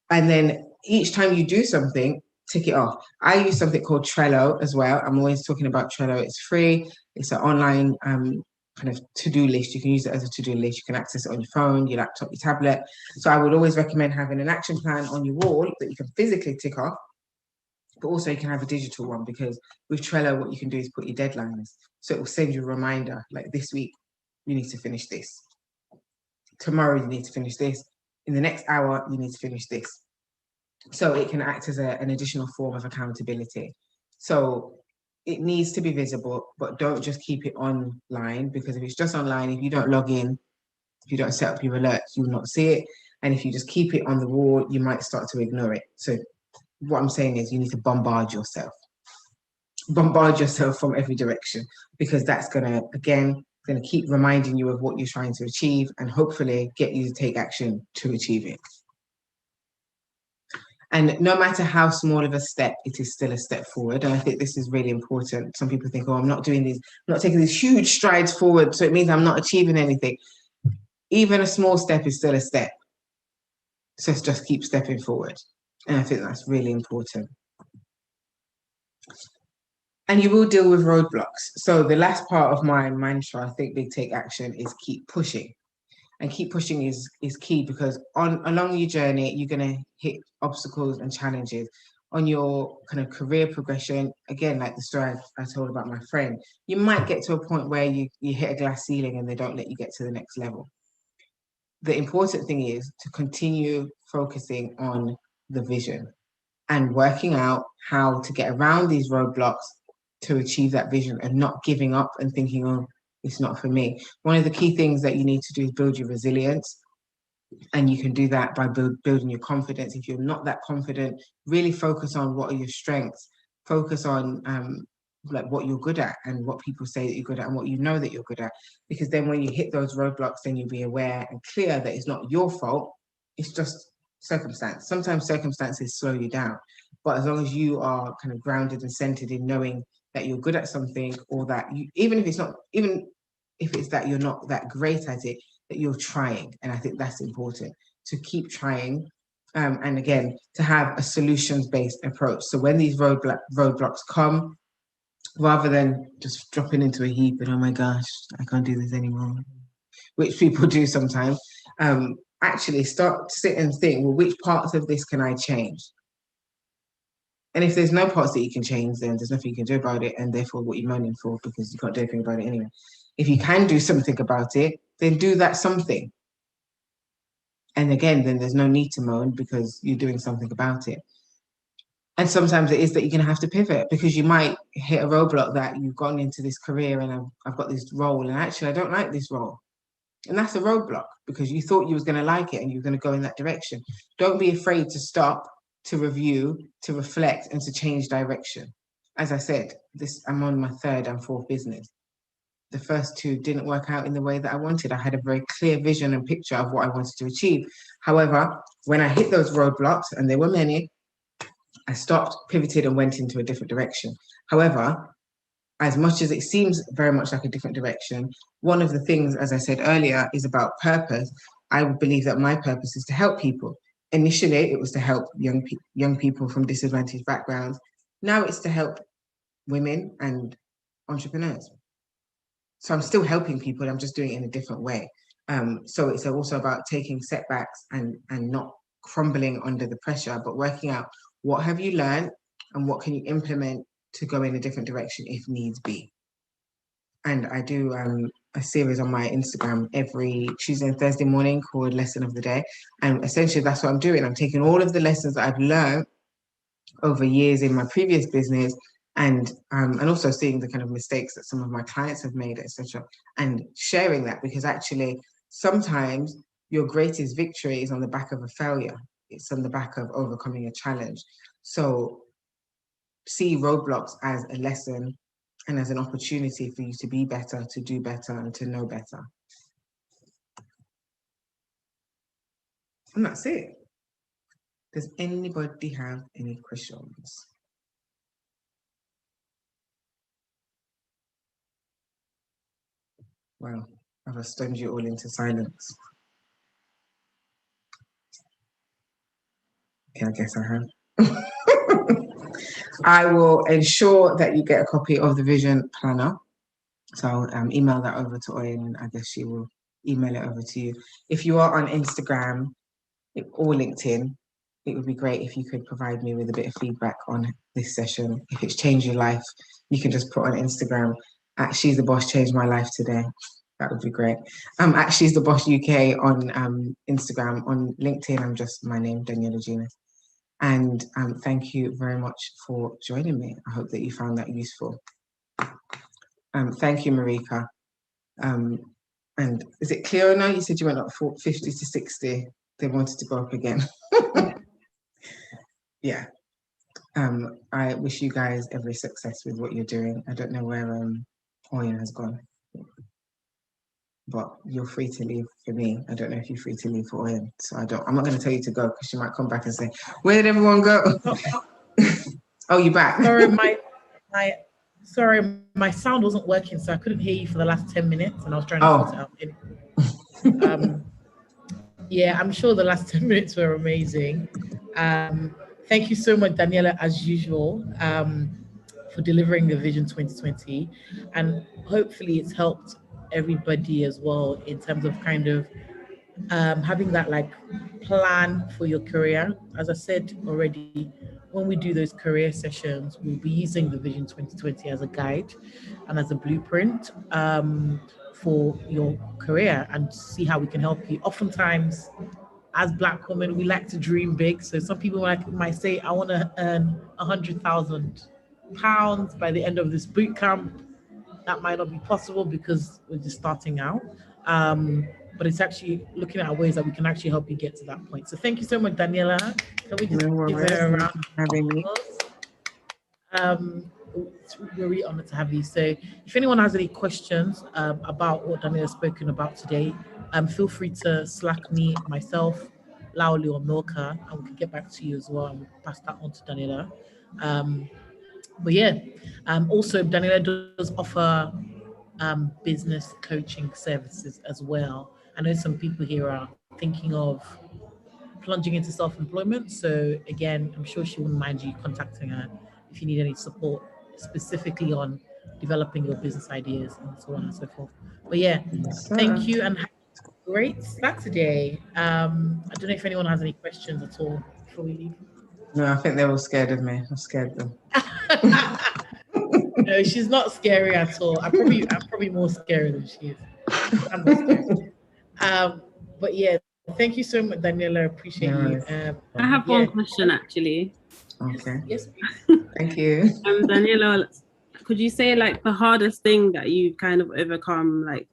And then each time you do something, tick it off. I use something called Trello as well. I'm always talking about Trello. It's free. It's an online kind of to-do list. You can use it as a to-do list. You can access it on your phone, your laptop, your tablet. So I would always recommend having an action plan on your wall that you can physically tick off, but also you can have a digital one, because with Trello, what you can do is put your deadlines. So it will send you a reminder, like this week, you need to finish this. Tomorrow, you need to finish this. In the next hour, you need to finish this. So it can act as an additional form of accountability. So it needs to be visible, but don't just keep it online, because if it's just online, if you don't log in, If you don't set up your alerts, you will not see it. And if you just keep it on the wall, you might start to ignore it. So what I'm saying is you need to bombard yourself from every direction, because that's going to keep reminding you of what you're trying to achieve and hopefully get you to take action to achieve it. And no matter how small of a step, it is still a step forward. And I think this is really important. Some people think, oh, I'm not taking these huge strides forward, so it means I'm not achieving anything. Even a small step is still a step. So just keep stepping forward. And I think that's really important. And you will deal with roadblocks. So the last part of my mantra, I think, big take action, is keep pushing. And keep pushing is key, because along your journey, you're going to hit obstacles and challenges. On your kind of career progression, again, like the story I told about my friend, you might get to a point where you hit a glass ceiling and they don't let you get to the next level. The important thing is to continue focusing on the vision and working out how to get around these roadblocks to achieve that vision, and not giving up and thinking, oh, it's not for me. One of the key things that you need to do is build your resilience. And you can do that by building your confidence. If you're not that confident, really focus on what are your strengths. Focus on like what you're good at and what people say that you're good at and what you know that you're good at. Because then when you hit those roadblocks, then you'll be aware and clear that it's not your fault. It's just circumstance. Sometimes circumstances slow you down. But as long as you are kind of grounded and centered in knowing that you're good at something, or that you, even if it's that you're not that great at it, that you're trying. And I think that's important, to keep trying. And again, to have a solutions-based approach. So when these roadblocks come, rather than just dropping into a heap and, oh my gosh, I can't do this anymore, which people do sometimes, actually start to sit and think, well, which parts of this can I change? And if there's no parts that you can change, then there's nothing you can do about it. And therefore, what you're moaning for, because you can't do anything about it anyway. If you can do something about it, then do that something. And again, then there's no need to moan, because you're doing something about it. And sometimes it is that you're going to have to pivot, because you might hit a roadblock that you've gone into this career and I've got this role, and actually I don't like this role. And that's a roadblock, because you thought you was going to like it and you're going to go in that direction. Don't be afraid to stop, to review, to reflect, and to change direction. As I said, I'm on my third and fourth business. The first two didn't work out in the way that I wanted. I had a very clear vision and picture of what I wanted to achieve. However, when I hit those roadblocks, and there were many, I stopped, pivoted, and went into a different direction. However, as much as it seems very much like a different direction, one of the things, as I said earlier, is about purpose. I believe that my purpose is to help people. Initially, it was to help young people from disadvantaged backgrounds. Now it's to help women and entrepreneurs. So I'm still helping people, I'm just doing it in a different way. So it's also about taking setbacks and not crumbling under the pressure, but working out what have you learned and what can you implement to go in a different direction if needs be. And I do a series on my Instagram every Tuesday and Thursday morning called Lesson of the Day. And essentially that's what I'm doing. I'm taking all of the lessons that I've learned over years in my previous business, and also seeing the kind of mistakes that some of my clients have made, etc., and sharing that, because actually sometimes your greatest victory is on the back of a failure. It's on the back of overcoming a challenge. So see roadblocks as a lesson and as an opportunity for you to be better, to do better, and to know better. And that's it. Does anybody have any questions? Wow, I've stunned you all into silence. Okay, I guess I have. I will ensure that you get a copy of the vision planner. So I'll email that over to Oyen, and I guess she will email it over to you. If you are on Instagram or LinkedIn, it would be great if you could provide me with a bit of feedback on this session. If it's changed your life, you can just put on Instagram at She's the Boss changed my life today. That would be great. At She's the Boss UK on Instagram. On LinkedIn, I'm just my name, Daniela Gina. And thank you very much for joining me. I hope that you found that useful. Thank you, Marika. And is it clear now? You said you went up 50 to 60. They wanted to go up again. Yeah. I wish you guys every success with what you're doing. I don't know where Oyen has gone, but you're free to leave for me. I don't know if you're free to leave for Oyen. So I'm not going to tell you to go because she might come back and say, where did everyone go? Oh, you're back. Sorry, my sound wasn't working, so I couldn't hear you for the last 10 minutes, and I was trying to sort it out. Yeah, I'm sure the last 10 minutes were amazing. Thank you so much, Daniela, as usual, for delivering the Vision 2020. And hopefully it's helped everybody as well in terms of kind of having that like plan for your career. As I said already, when we do those career sessions, we'll be using the Vision 2020 as a guide and as a blueprint for your career and see how we can help you. Oftentimes, as Black women, we like to dream big. So some people might say, I want to earn £100,000 by the end of this boot camp. That might not be possible because we're just starting out. But it's actually looking at ways that we can actually help you get to that point. So thank you so much, Daniela. Can we just give her a round of applause? We're really honored to have you. So if anyone has any questions about what Daniela has spoken about today, feel free to Slack me, myself, Laoli or Milka, and we can get back to you as well and pass that on to Daniela. But yeah, also Daniela does offer business coaching services as well. I know some people here are thinking of plunging into self-employment. So again, I'm sure she wouldn't mind you contacting her if you need any support specifically on developing your business ideas and so on and so forth. But yeah, thank you and have a great Saturday. I don't know if anyone has any questions at all before we leave. No, I think they're all scared of me. I scared them. No, she's not scary at all. I'm probably more scary than she is. I'm not scared. But yeah, thank you so much, Daniela. Appreciate you. I have one question actually. Okay. Yes, please. Thank you. Daniela, could you say like the hardest thing that you kind of overcome like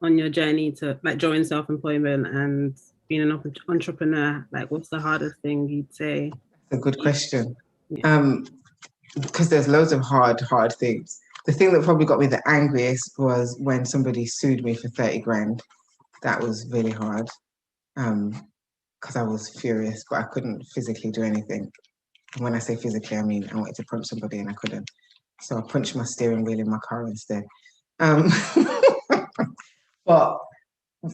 on your journey to like join self-employment and being an entrepreneur? Like what's the hardest thing you'd say? That's a good question. Because there's loads of hard things. The thing that probably got me the angriest was when somebody sued me for 30 grand. That was really hard. Because I was furious, but I couldn't physically do anything. And when I say physically, I mean I wanted to punch somebody and I couldn't. So I punched my steering wheel in my car instead. But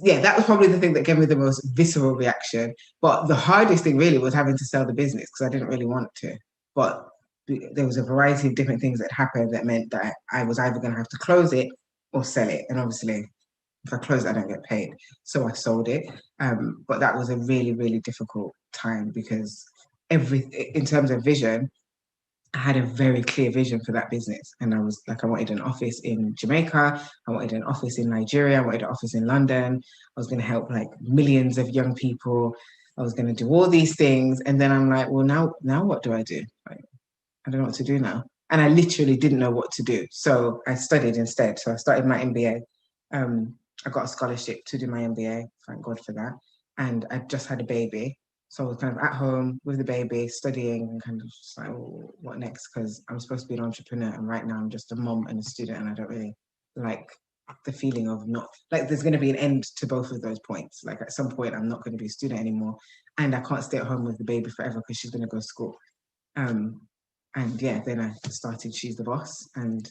yeah, that was probably the thing that gave me the most visceral reaction. But the hardest thing really was having to sell the business because I didn't really want to. But there was a variety of different things that happened that meant that I was either going to have to close it or sell it. And obviously, if I close it, I don't get paid. So I sold it. But that was a really, really difficult time because in terms of vision, I had a very clear vision for that business. And I was like, I wanted an office in Jamaica. I wanted an office in Nigeria. I wanted an office in London. I was going to help like millions of young people. I was going to do all these things. And then I'm like, well, now what do I do? Like, I don't know what to do now. And I literally didn't know what to do. So I studied instead. So I started my MBA. I got a scholarship to do my MBA. Thank God for that. And I just had a baby. So I was kind of at home with the baby, studying and kind of just like, oh, what next? Because I'm supposed to be an entrepreneur. And right now I'm just a mom and a student. And I don't really like the feeling of not, like there's going to be an end to both of those points. Like at some point, I'm not going to be a student anymore. And I can't stay at home with the baby forever because she's going to go to school. And yeah, then I started She's the Boss and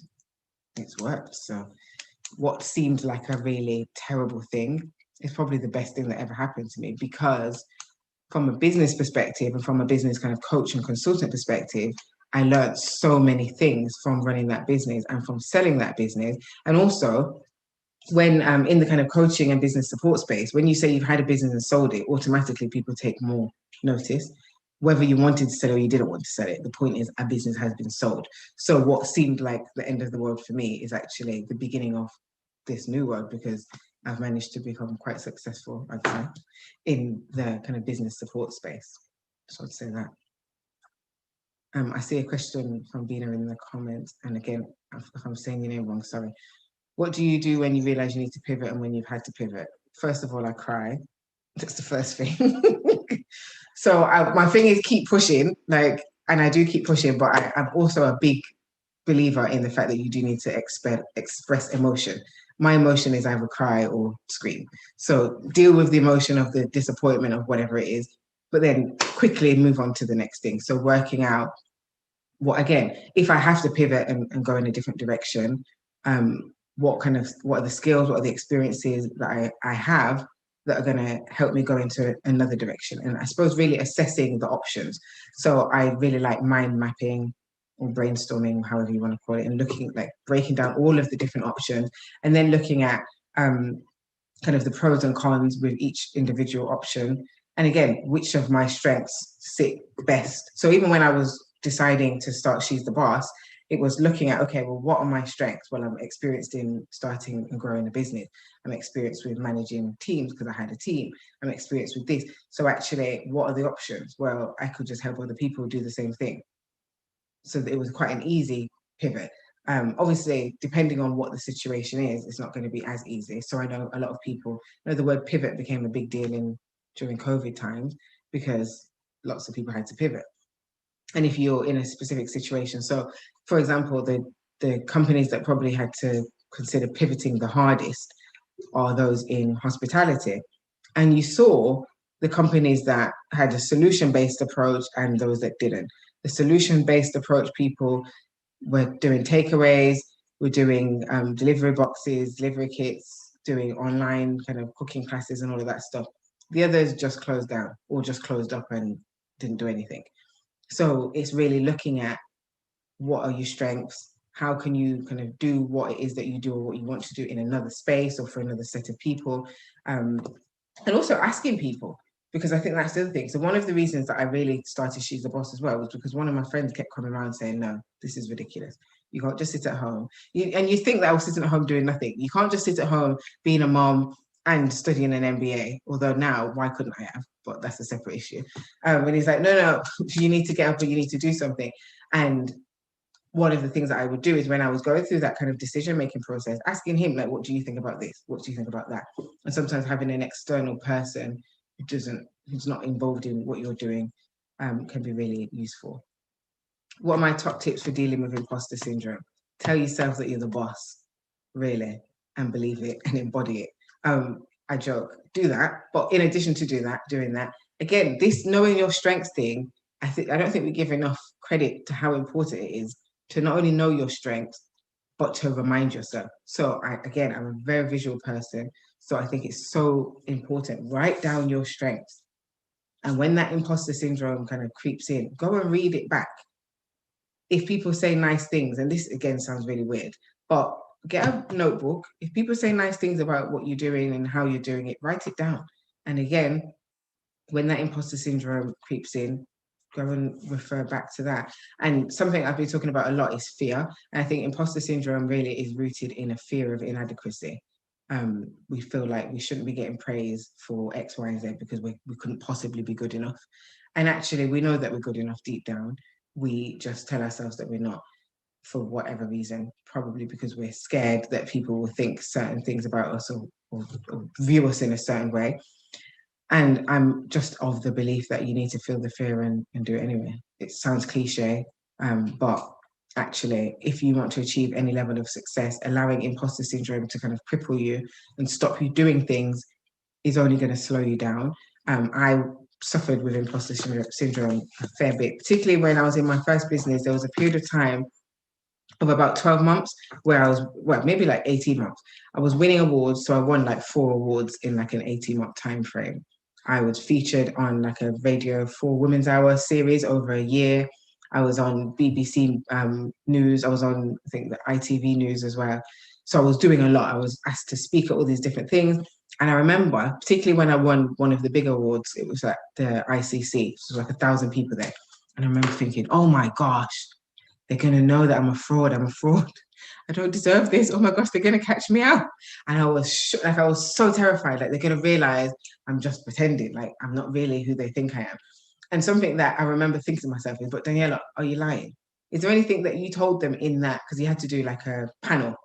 it's worked. So what seemed like a really terrible thing is probably the best thing that ever happened to me because from a business perspective and from a business kind of coach and consultant perspective, I learned so many things from running that business and from selling that business. And also when in the kind of coaching and business support space, when you say you've had a business and sold it, automatically people take more notice. Whether you wanted to sell it or you didn't want to sell it, the point is a business has been sold. So what seemed like the end of the world for me is actually the beginning of this new world because I've managed to become quite successful, I'd say, in the kind of business support space. So I'd say that. I see a question from Bina in the comments. And again, if I'm saying your name wrong, sorry. What do you do when you realize you need to pivot and when you've had to pivot? First of all, I cry. That's the first thing. So my thing is keep pushing, like, and I do keep pushing, but I'm also a big believer in the fact that you do need to express emotion. My emotion is either cry or scream. So deal with the emotion of the disappointment of whatever it is, but then quickly move on to the next thing. So working out what, again, if I have to pivot and go in a different direction, what are the skills, what are the experiences that I have that are going to help me go into another direction. And I suppose really assessing the options. So I really like mind mapping or brainstorming, however you want to call it, and looking, like, breaking down all of the different options and then looking at kind of the pros and cons with each individual option. And again, which of my strengths sit best. So even when I was deciding to start She's the Boss, it was looking at, okay, well, what are my strengths? Well, I'm experienced in starting and growing a business. I'm experienced with managing teams because I had a team. I'm experienced with this. So actually, what are the options? Well, I could just help other people do the same thing. So it was quite an easy pivot. Obviously, depending on what the situation is, it's not going to be as easy. So I know a lot of people, the word pivot became a big deal during COVID times because lots of people had to pivot. And if you're in a specific situation, so for example, the companies that probably had to consider pivoting the hardest are those in hospitality. And you saw the companies that had a solution-based approach and those that didn't. The solution-based approach, people were doing takeaways, we're doing delivery boxes, delivery kits, doing online kind of cooking classes and all of that stuff. The others just closed down or just closed up and didn't do anything. So it's really looking at what are your strengths, how can you kind of do what it is that you do or what you want to do in another space or for another set of people, and also asking people, because I think that's the other thing. So one of the reasons that I really started She's the Boss as well was because one of my friends kept coming around saying, no, this is ridiculous. You can't just sit at home. And you think that I was sitting at home doing nothing. You can't just sit at home being a mom and studying an MBA, although now, why couldn't I have? But that's a separate issue. And he's like, no, you need to get up and you need to do something. And one of the things that I would do is when I was going through that kind of decision-making process, asking him, like, what do you think about this? What do you think about that? And sometimes having an external person who's not involved in what you're doing can be really useful. What are my top tips for dealing with imposter syndrome? Tell yourself that you're the boss, really, and believe it and embody it. I joke, do that. But in addition to doing that, again, this knowing your strengths thing, I don't think we give enough credit to how important it is to not only know your strengths, but to remind yourself. So I'm a very visual person. So I think it's so important. Write down your strengths. And when that imposter syndrome kind of creeps in, go and read it back. If people say nice things, and this again sounds really weird, but get a notebook. If people say nice things about what you're doing and how you're doing it, write it down. And again, when that imposter syndrome creeps in, go and refer back to that. And something I've been talking about a lot is fear. And I think imposter syndrome really is rooted in a fear of inadequacy. We feel like we shouldn't be getting praise for X, Y, and Z because we couldn't possibly be good enough. And actually, we know that we're good enough deep down. We just tell ourselves that we're not for whatever reason, probably because we're scared that people will think certain things about us or view us in a certain way. And I'm just of the belief that you need to feel the fear and do it anyway. It sounds cliche, but actually, if you want to achieve any level of success, allowing imposter syndrome to kind of cripple you and stop you doing things is only going to slow you down. I suffered with imposter syndrome a fair bit, particularly when I was in my first business. There was a period of time of about 12 months where I was, maybe like 18 months. I was winning awards. So I won like 4 awards in like an 18-month time frame. I was featured on like a Radio 4 Women's Hour series over a year. I was on BBC News. I was on, I think, the ITV News as well. So I was doing a lot. I was asked to speak at all these different things. And I remember, particularly when I won one of the big awards, it was at the ICC. So like 1,000 people there. And I remember thinking, oh my gosh, they're going to know that I'm a fraud. I don't deserve this. Oh my gosh, they're going to catch me out. And I was I was so terrified. Like they're going to realize I'm just pretending. Like I'm not really who they think I am. And something that I remember thinking to myself is, but Daniela, are you lying? Is there anything that you told them in that? Because you had to do like a panel.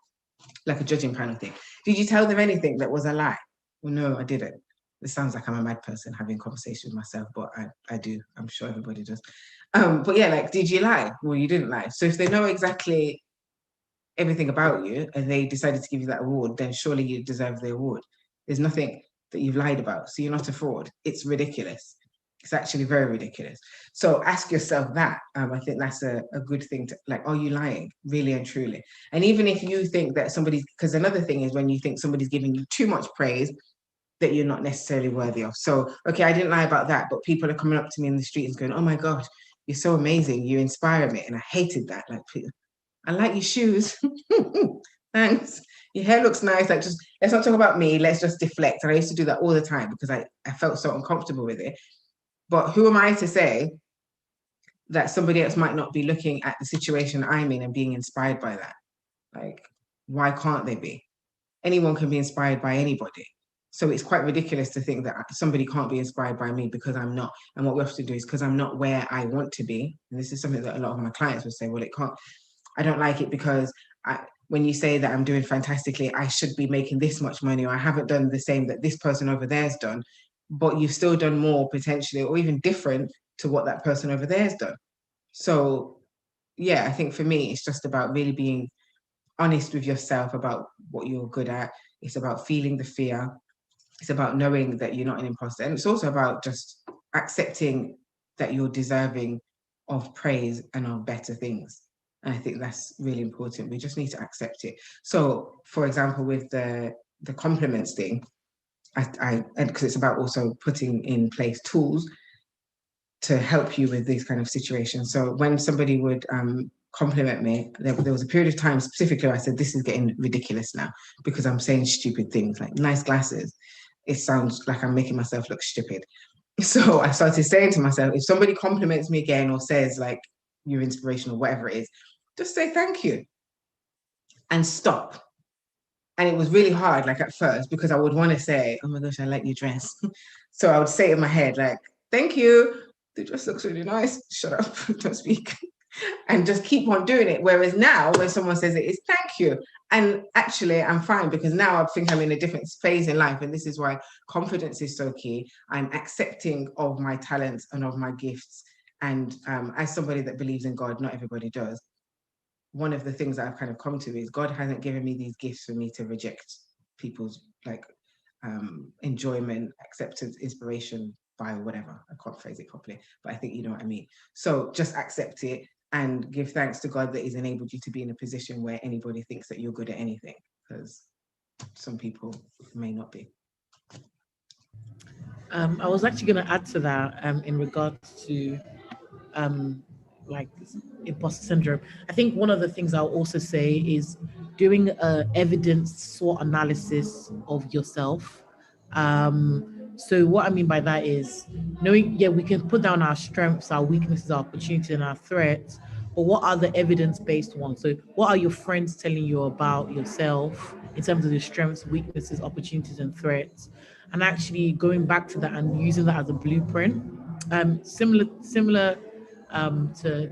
like a judging panel thing. Did you tell them anything that was a lie? Well, no, I didn't. This sounds like I'm a mad person having a conversation with myself, but I do. I'm sure everybody does. But yeah, like, did you lie? Well, you didn't lie. So if they know exactly everything about you and they decided to give you that award, then surely you deserve the award. There's nothing that you've lied about. So you're not a fraud. It's ridiculous. It's actually very ridiculous. So ask yourself that. I think that's a good thing to, like, are you lying really and truly? And even if you think that somebody's, because another thing is when you think somebody's giving you too much praise that you're not necessarily worthy of. So, okay, I didn't lie about that, but people are coming up to me in the street and going, oh my God, you're so amazing. You inspire me. And I hated that. Like, I like your shoes. Thanks. Your hair looks nice. Like, just, let's not talk about me. Let's just deflect. And I used to do that all the time because I felt so uncomfortable with it. But who am I to say that somebody else might not be looking at the situation I'm in and being inspired by that? Like, why can't they be? Anyone can be inspired by anybody. So it's quite ridiculous to think that somebody can't be inspired by me because I'm not. And what we have to do is because I'm not where I want to be. And this is something that a lot of my clients will say, well, it can't, I don't like it because when you say that I'm doing fantastically, I should be making this much money, or I haven't done the same that this person over there's done, but you've still done more potentially, or even different to what that person over there's done. So yeah, I think for me, it's just about really being honest with yourself about what you're good at. It's about feeling the fear. It's about knowing that you're not an imposter. And it's also about just accepting that you're deserving of praise and of better things. And I think that's really important. We just need to accept it. So, for example, with the compliments thing, and because it's about also putting in place tools to help you with these kind of situations. So when somebody would compliment me, there was a period of time specifically where I said, this is getting ridiculous now because I'm saying stupid things like nice glasses. It sounds like I'm making myself look stupid. So I started saying to myself, if somebody compliments me again or says like you're inspirational, whatever it is, just say thank you and stop. And it was really hard, like at first, because I would want to say, oh my gosh, I like your dress. So I would say in my head, like, thank you. The dress looks really nice. Shut up, don't speak. And just keep on doing it. Whereas now, when someone says it, it's thank you. And actually, I'm fine because now I think I'm in a different phase in life. And this is why confidence is so key. I'm accepting of my talents and of my gifts. And as somebody that believes in God, not everybody does. One of the things that I've kind of come to is God hasn't given me these gifts for me to reject people's like enjoyment, acceptance, inspiration by whatever. I can't phrase it properly, but I think you know what I mean. So just accept it and give thanks to God that He's enabled you to be in a position where anybody thinks that you're good at anything, because some people may not be. I was actually going to add to that in regards to like imposter syndrome. I think one of the things I'll also say is doing evidence SWOT analysis of yourself. So what I mean by that is knowing, yeah, we can put down our strengths, our weaknesses, our opportunities, and our threats, but what are the evidence-based ones? So what are your friends telling you about yourself in terms of your strengths, weaknesses, opportunities, and threats? And actually going back to that and using that as a blueprint. Similar to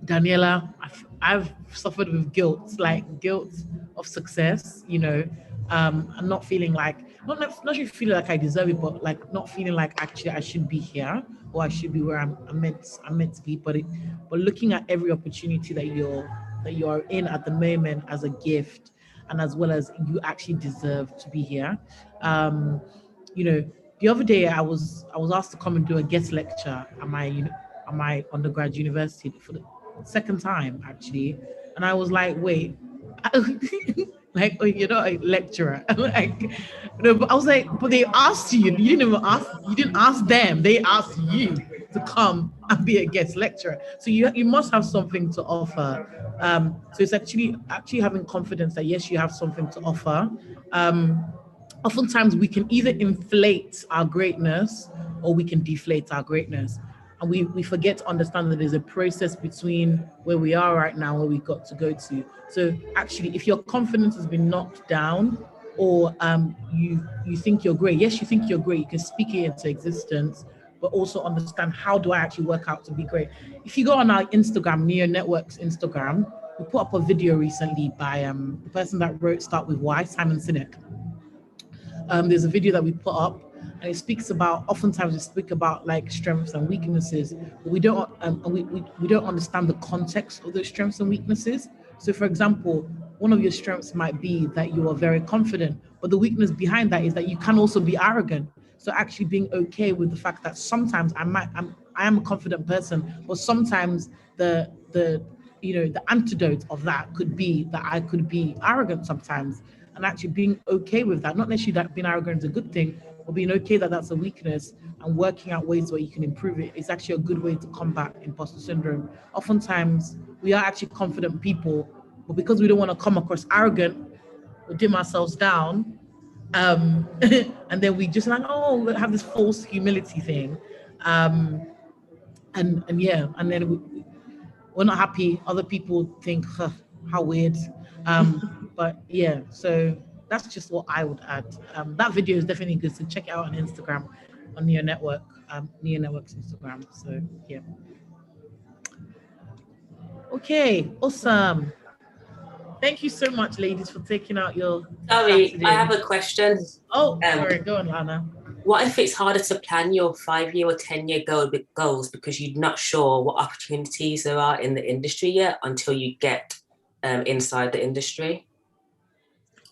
Daniela, I've suffered with guilt, like guilt of success, you know, and not feeling like, not really feeling like I deserve it, but like not feeling like actually I should be here or I should be where I'm meant to be. But looking at every opportunity that you're in at the moment as a gift, and as well as you actually deserve to be here. You know, the other day I was asked to come and do a guest lecture at my undergrad university for the second time actually, and I was like, wait, like, oh, you're not a lecturer. Like, no, but I was like, but they asked you. You didn't ask them. They asked you to come and be a guest lecturer. So you must have something to offer. So it's actually having confidence that yes, you have something to offer. Oftentimes we can either inflate our greatness or we can deflate our greatness. And we forget to understand that there's a process between where we are right now, where we got to go to. So actually, if your confidence has been knocked down, or you think you're great, yes, you think you're great, you can speak it into existence, but also understand how do I actually work out to be great. If you go on our Instagram, Neo Networks Instagram, we put up a video recently by the person that wrote Start With Why, Simon Sinek. There's a video that we put up, and it speaks about, oftentimes we speak about like strengths and weaknesses, but we don't we don't understand the context of those strengths and weaknesses. So for example, one of your strengths might be that you are very confident, but the weakness behind that is that you can also be arrogant. So actually being okay with the fact that sometimes I am a confident person, but sometimes the the antidote of that could be that I could be arrogant sometimes, and actually being okay with that. Not necessarily that being arrogant is a good thing, but being okay that that's a weakness and working out ways where you can improve it is actually a good way to combat imposter syndrome. Oftentimes, we are actually confident people, but because we don't want to come across arrogant, we dim ourselves down, and then we just like, oh, we have this false humility thing, and yeah, and then we're not happy. Other people think, huh, how weird. But yeah, so that's just what I would add. That video is definitely good, so check it out on Instagram, on Neo Network, Neo Network's Instagram. So yeah. Okay, awesome. Thank you so much, ladies, for taking out your Sorry, Saturday. I have a question. Oh, sorry, go on, Lana. What if it's harder to plan your 5-year or 10-year goals because you're not sure what opportunities there are in the industry yet until you get inside the industry?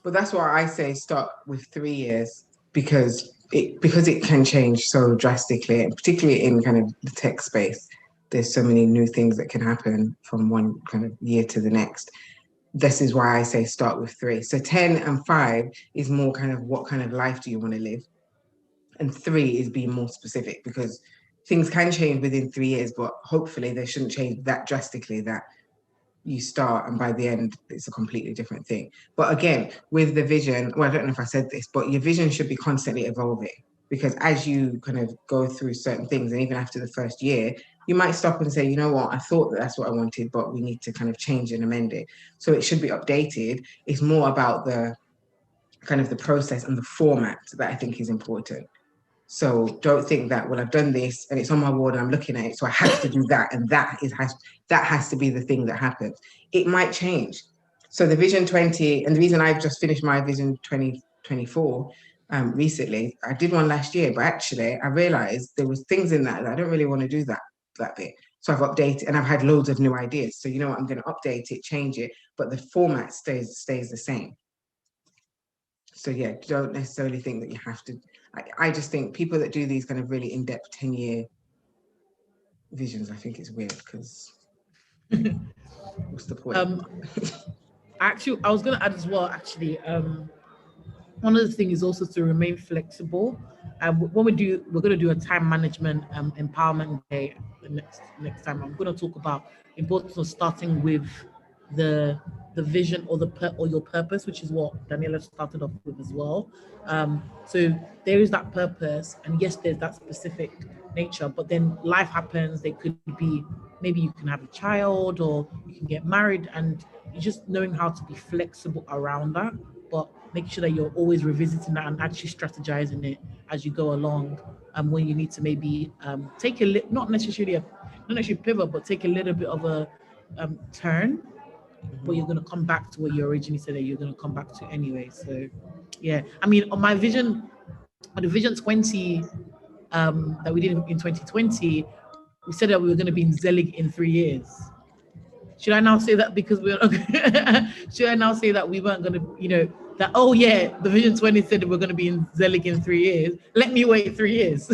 But that's why I say start with 3 years, because it can change so drastically, and particularly in kind of the tech space. There's so many new things that can happen from one kind of year to the next. This is why I say start with 3. So 10 and 5 is more kind of what kind of life do you want to live? And 3 is being more specific, because things can change within 3 years, but hopefully they shouldn't change that drastically that you start and by the end it's a completely different thing. But again, with the vision, well, I don't know if I said this, but your vision should be constantly evolving, because as you kind of go through certain things, and even after the first year, you might stop and say, you know what, I thought that that's what I wanted, but we need to kind of change and amend it. So it should be updated. It's more about the kind of the process and the format that I think is important. So don't think that, well, I've done this and it's on my wall and I'm looking at it, so I have to do that, and that has to be the thing that happens. It might change. So the Vision 20, and the reason I've just finished my Vision 2024 recently, I did one last year, but actually I realized there was things in that I don't really want to do that bit. So I've updated, and I've had loads of new ideas. So you know what, I'm going to update it, change it, but the format stays the same. So yeah, don't necessarily think that you have to. I just think people that do these kind of really in-depth 10-year visions, I think it's weird, because what's the point? Actually, I was going to add as well, actually, one of the things is also to remain flexible. When we're going to do a time management empowerment day the next time. I'm going to talk about the importance of starting with the vision or or your purpose, which is what Daniela started off with as well. So there is that purpose, and yes, there's that specific nature, but then life happens. They could be, maybe you can have a child or you can get married, and you just knowing how to be flexible around that, but making sure that you're always revisiting that and actually strategizing it as you go along. When you need to maybe take not necessarily pivot, but take a little bit of a turn, but you're going to come back to what you originally said that you're going to come back to anyway. So yeah, I mean, on my vision, on the Vision 20 that we did in 2020, we said that we were going to be in Zelig in 3 years. Should I now say that because we're should I now say that we weren't going to, that, oh yeah, the Vision 20 said that we're going to be in Zelig in 3 years. Let me wait 3 years.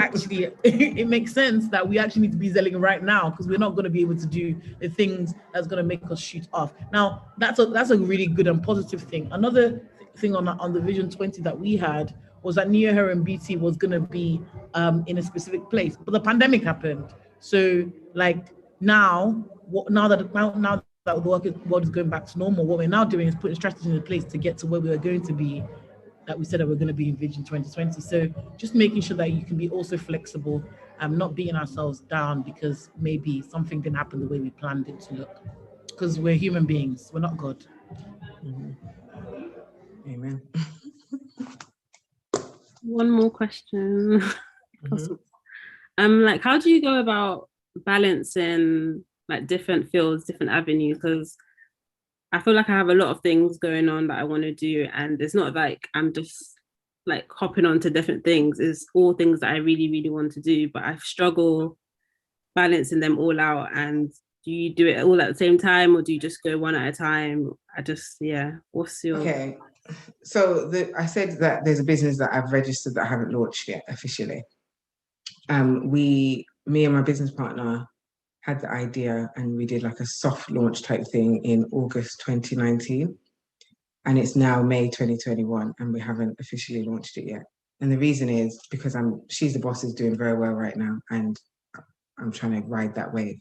Actually, it makes sense that we actually need to be Zelig right now, because we're not going to be able to do the things that's going to make us shoot off. Now, that's a really good and positive thing. Another thing on the Vision 20 that we had was that EmpowHerment BT was going to be in a specific place, but the pandemic happened. So like now that the world is going back to normal, what we're now doing is putting strategies in place to get to where we were going to be, that we said that we're going to be in Vision 2020. So just making sure that you can be also flexible, not beating ourselves down because maybe something didn't happen the way we planned it to look. Because we're human beings, we're not God. Mm-hmm. Amen. One more question. Mm-hmm. Like, how do you go about balancing like different fields, different avenues, because I feel like I have a lot of things going on that I want to do, and it's not like I'm just like hopping on to different things. It's all things that I really, really want to do, but I struggle balancing them all out. And do you do it all at the same time, or do you just go one at a time? What's your... Okay, so I said that there's a business that I've registered that I haven't launched yet officially. Me and my business partner had the idea, and we did like a soft launch type thing in August 2019, and it's now May 2021, and we haven't officially launched it yet. And the reason is because She's the Boss is doing very well right now, and I'm trying to ride that wave.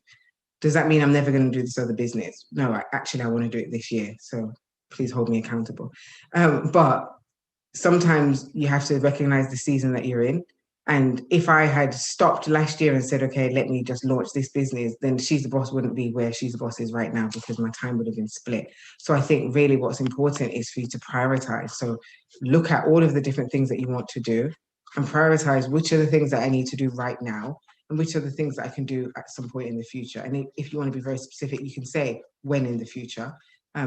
Does that mean I'm never going to do this other business? No, I want to do it this year. So please hold me accountable. But sometimes you have to recognize the season that you're in. And if I had stopped last year and said, okay, let me just launch this business, then She's the Boss wouldn't be where She's the Boss is right now, because my time would have been split. So I think really what's important is for you to prioritize. So look at all of the different things that you want to do and prioritize which are the things that I need to do right now and which are the things that I can do at some point in the future. And if you want to be very specific, you can say when in the future.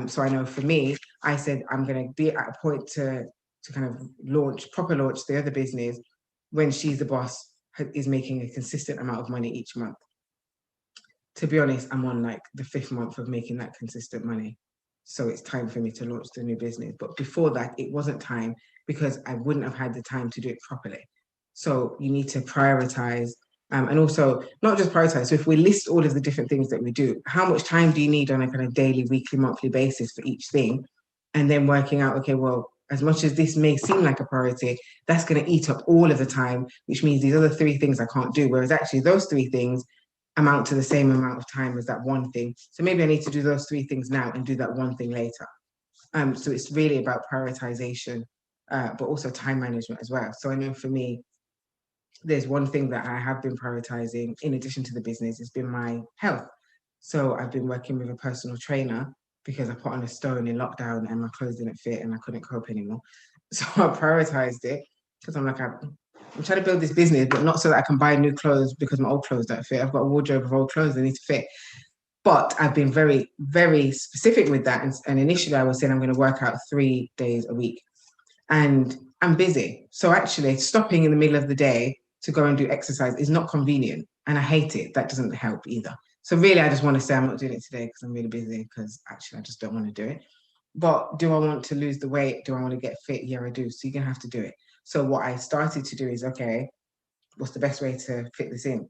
So I know for me, I said I'm going to be at a point to kind of proper launch the other business when She's the Boss is making a consistent amount of money each month. To be honest, I'm on like the 5th month of making that consistent money. So it's time for me to launch the new business. But before that, it wasn't time, because I wouldn't have had the time to do it properly. So you need to prioritize. And also not just prioritize. So if we list all of the different things that we do, how much time do you need on a kind of daily, weekly, monthly basis for each thing? And then working out, okay, well, as much as this may seem like a priority, that's going to eat up all of the time, which means these other 3 things I can't do. Whereas actually those 3 things amount to the same amount of time as that one thing. So maybe I need to do those 3 things now and do that one thing later. So it's really about prioritization, but also time management as well. So I know for me, there's one thing that I have been prioritizing in addition to the business, it's been my health. So I've been working with a personal trainer because I put on a stone in lockdown and my clothes didn't fit and I couldn't cope anymore. So I prioritized it because I'm like, I'm trying to build this business, but not so that I can buy new clothes because my old clothes don't fit. I've got a wardrobe of old clothes that need to fit. But I've been very, very specific with that. And initially I was saying I'm going to work out 3 days a week. And I'm busy. So actually stopping in the middle of the day to go and do exercise is not convenient. And I hate it. That doesn't help either. So really, I just want to say I'm not doing it today because I'm really busy, because actually I just don't want to do it. But do I want to lose the weight? Do I want to get fit? Yeah, I do. So you're going to have to do it. So what I started to do is, okay, what's the best way to fit this in?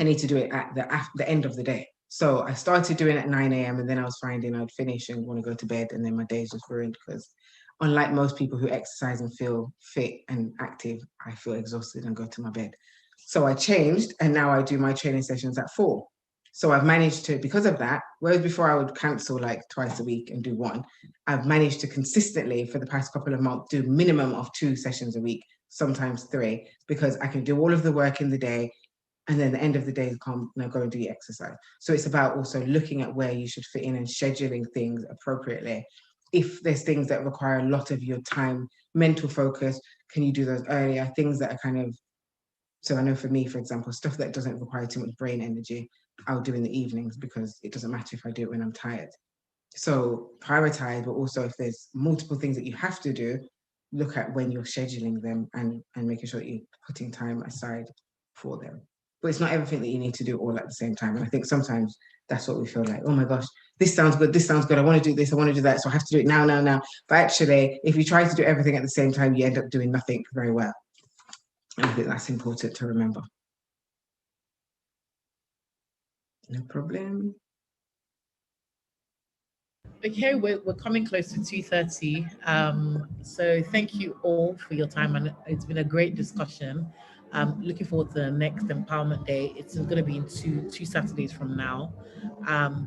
I need to do it at the end of the day. So I started doing it at 9 a.m. and then I was finding I'd finish and want to go to bed, and then my day's just ruined because unlike most people who exercise and feel fit and active, I feel exhausted and go to my bed. So I changed, and now I do my training sessions at 4. So I've managed to, because of that, whereas before I would cancel like twice a week and do 1, I've managed to consistently for the past couple of months do minimum of 2 sessions a week, sometimes 3, because I can do all of the work in the day and then the end of the day come go and do your exercise. So it's about also looking at where you should fit in and scheduling things appropriately. If there's things that require a lot of your time, mental focus, can you do those earlier? Things that are kind of, so I know for me, for example, stuff that doesn't require too much brain energy, I'll do in the evenings because it doesn't matter if I do it when I'm tired. So prioritize, but also if there's multiple things that you have to do, look at when you're scheduling them and making sure that you're putting time aside for them. But it's not everything that you need to do all at the same time. And I think sometimes that's what we feel like, oh my gosh, this sounds good, I want to do this, I want to do that, so I have to do it now. But actually, if you try to do everything at the same time, you end up doing nothing very well. And I think that's important to remember. No problem. Okay, we're coming close to 2:30. So thank you all for your time, and it's been a great discussion. Looking forward to the next Empowerment Day. It's going to be in two Saturdays from now.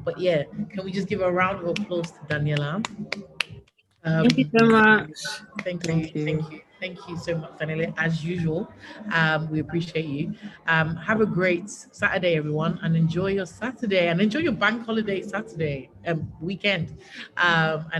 But yeah, can we just give a round of applause to Daniela? Thank you so much. Thank you so much, Daniela. As usual, we appreciate you. Have a great Saturday, everyone, and enjoy your Saturday and enjoy your bank holiday Saturday weekend. And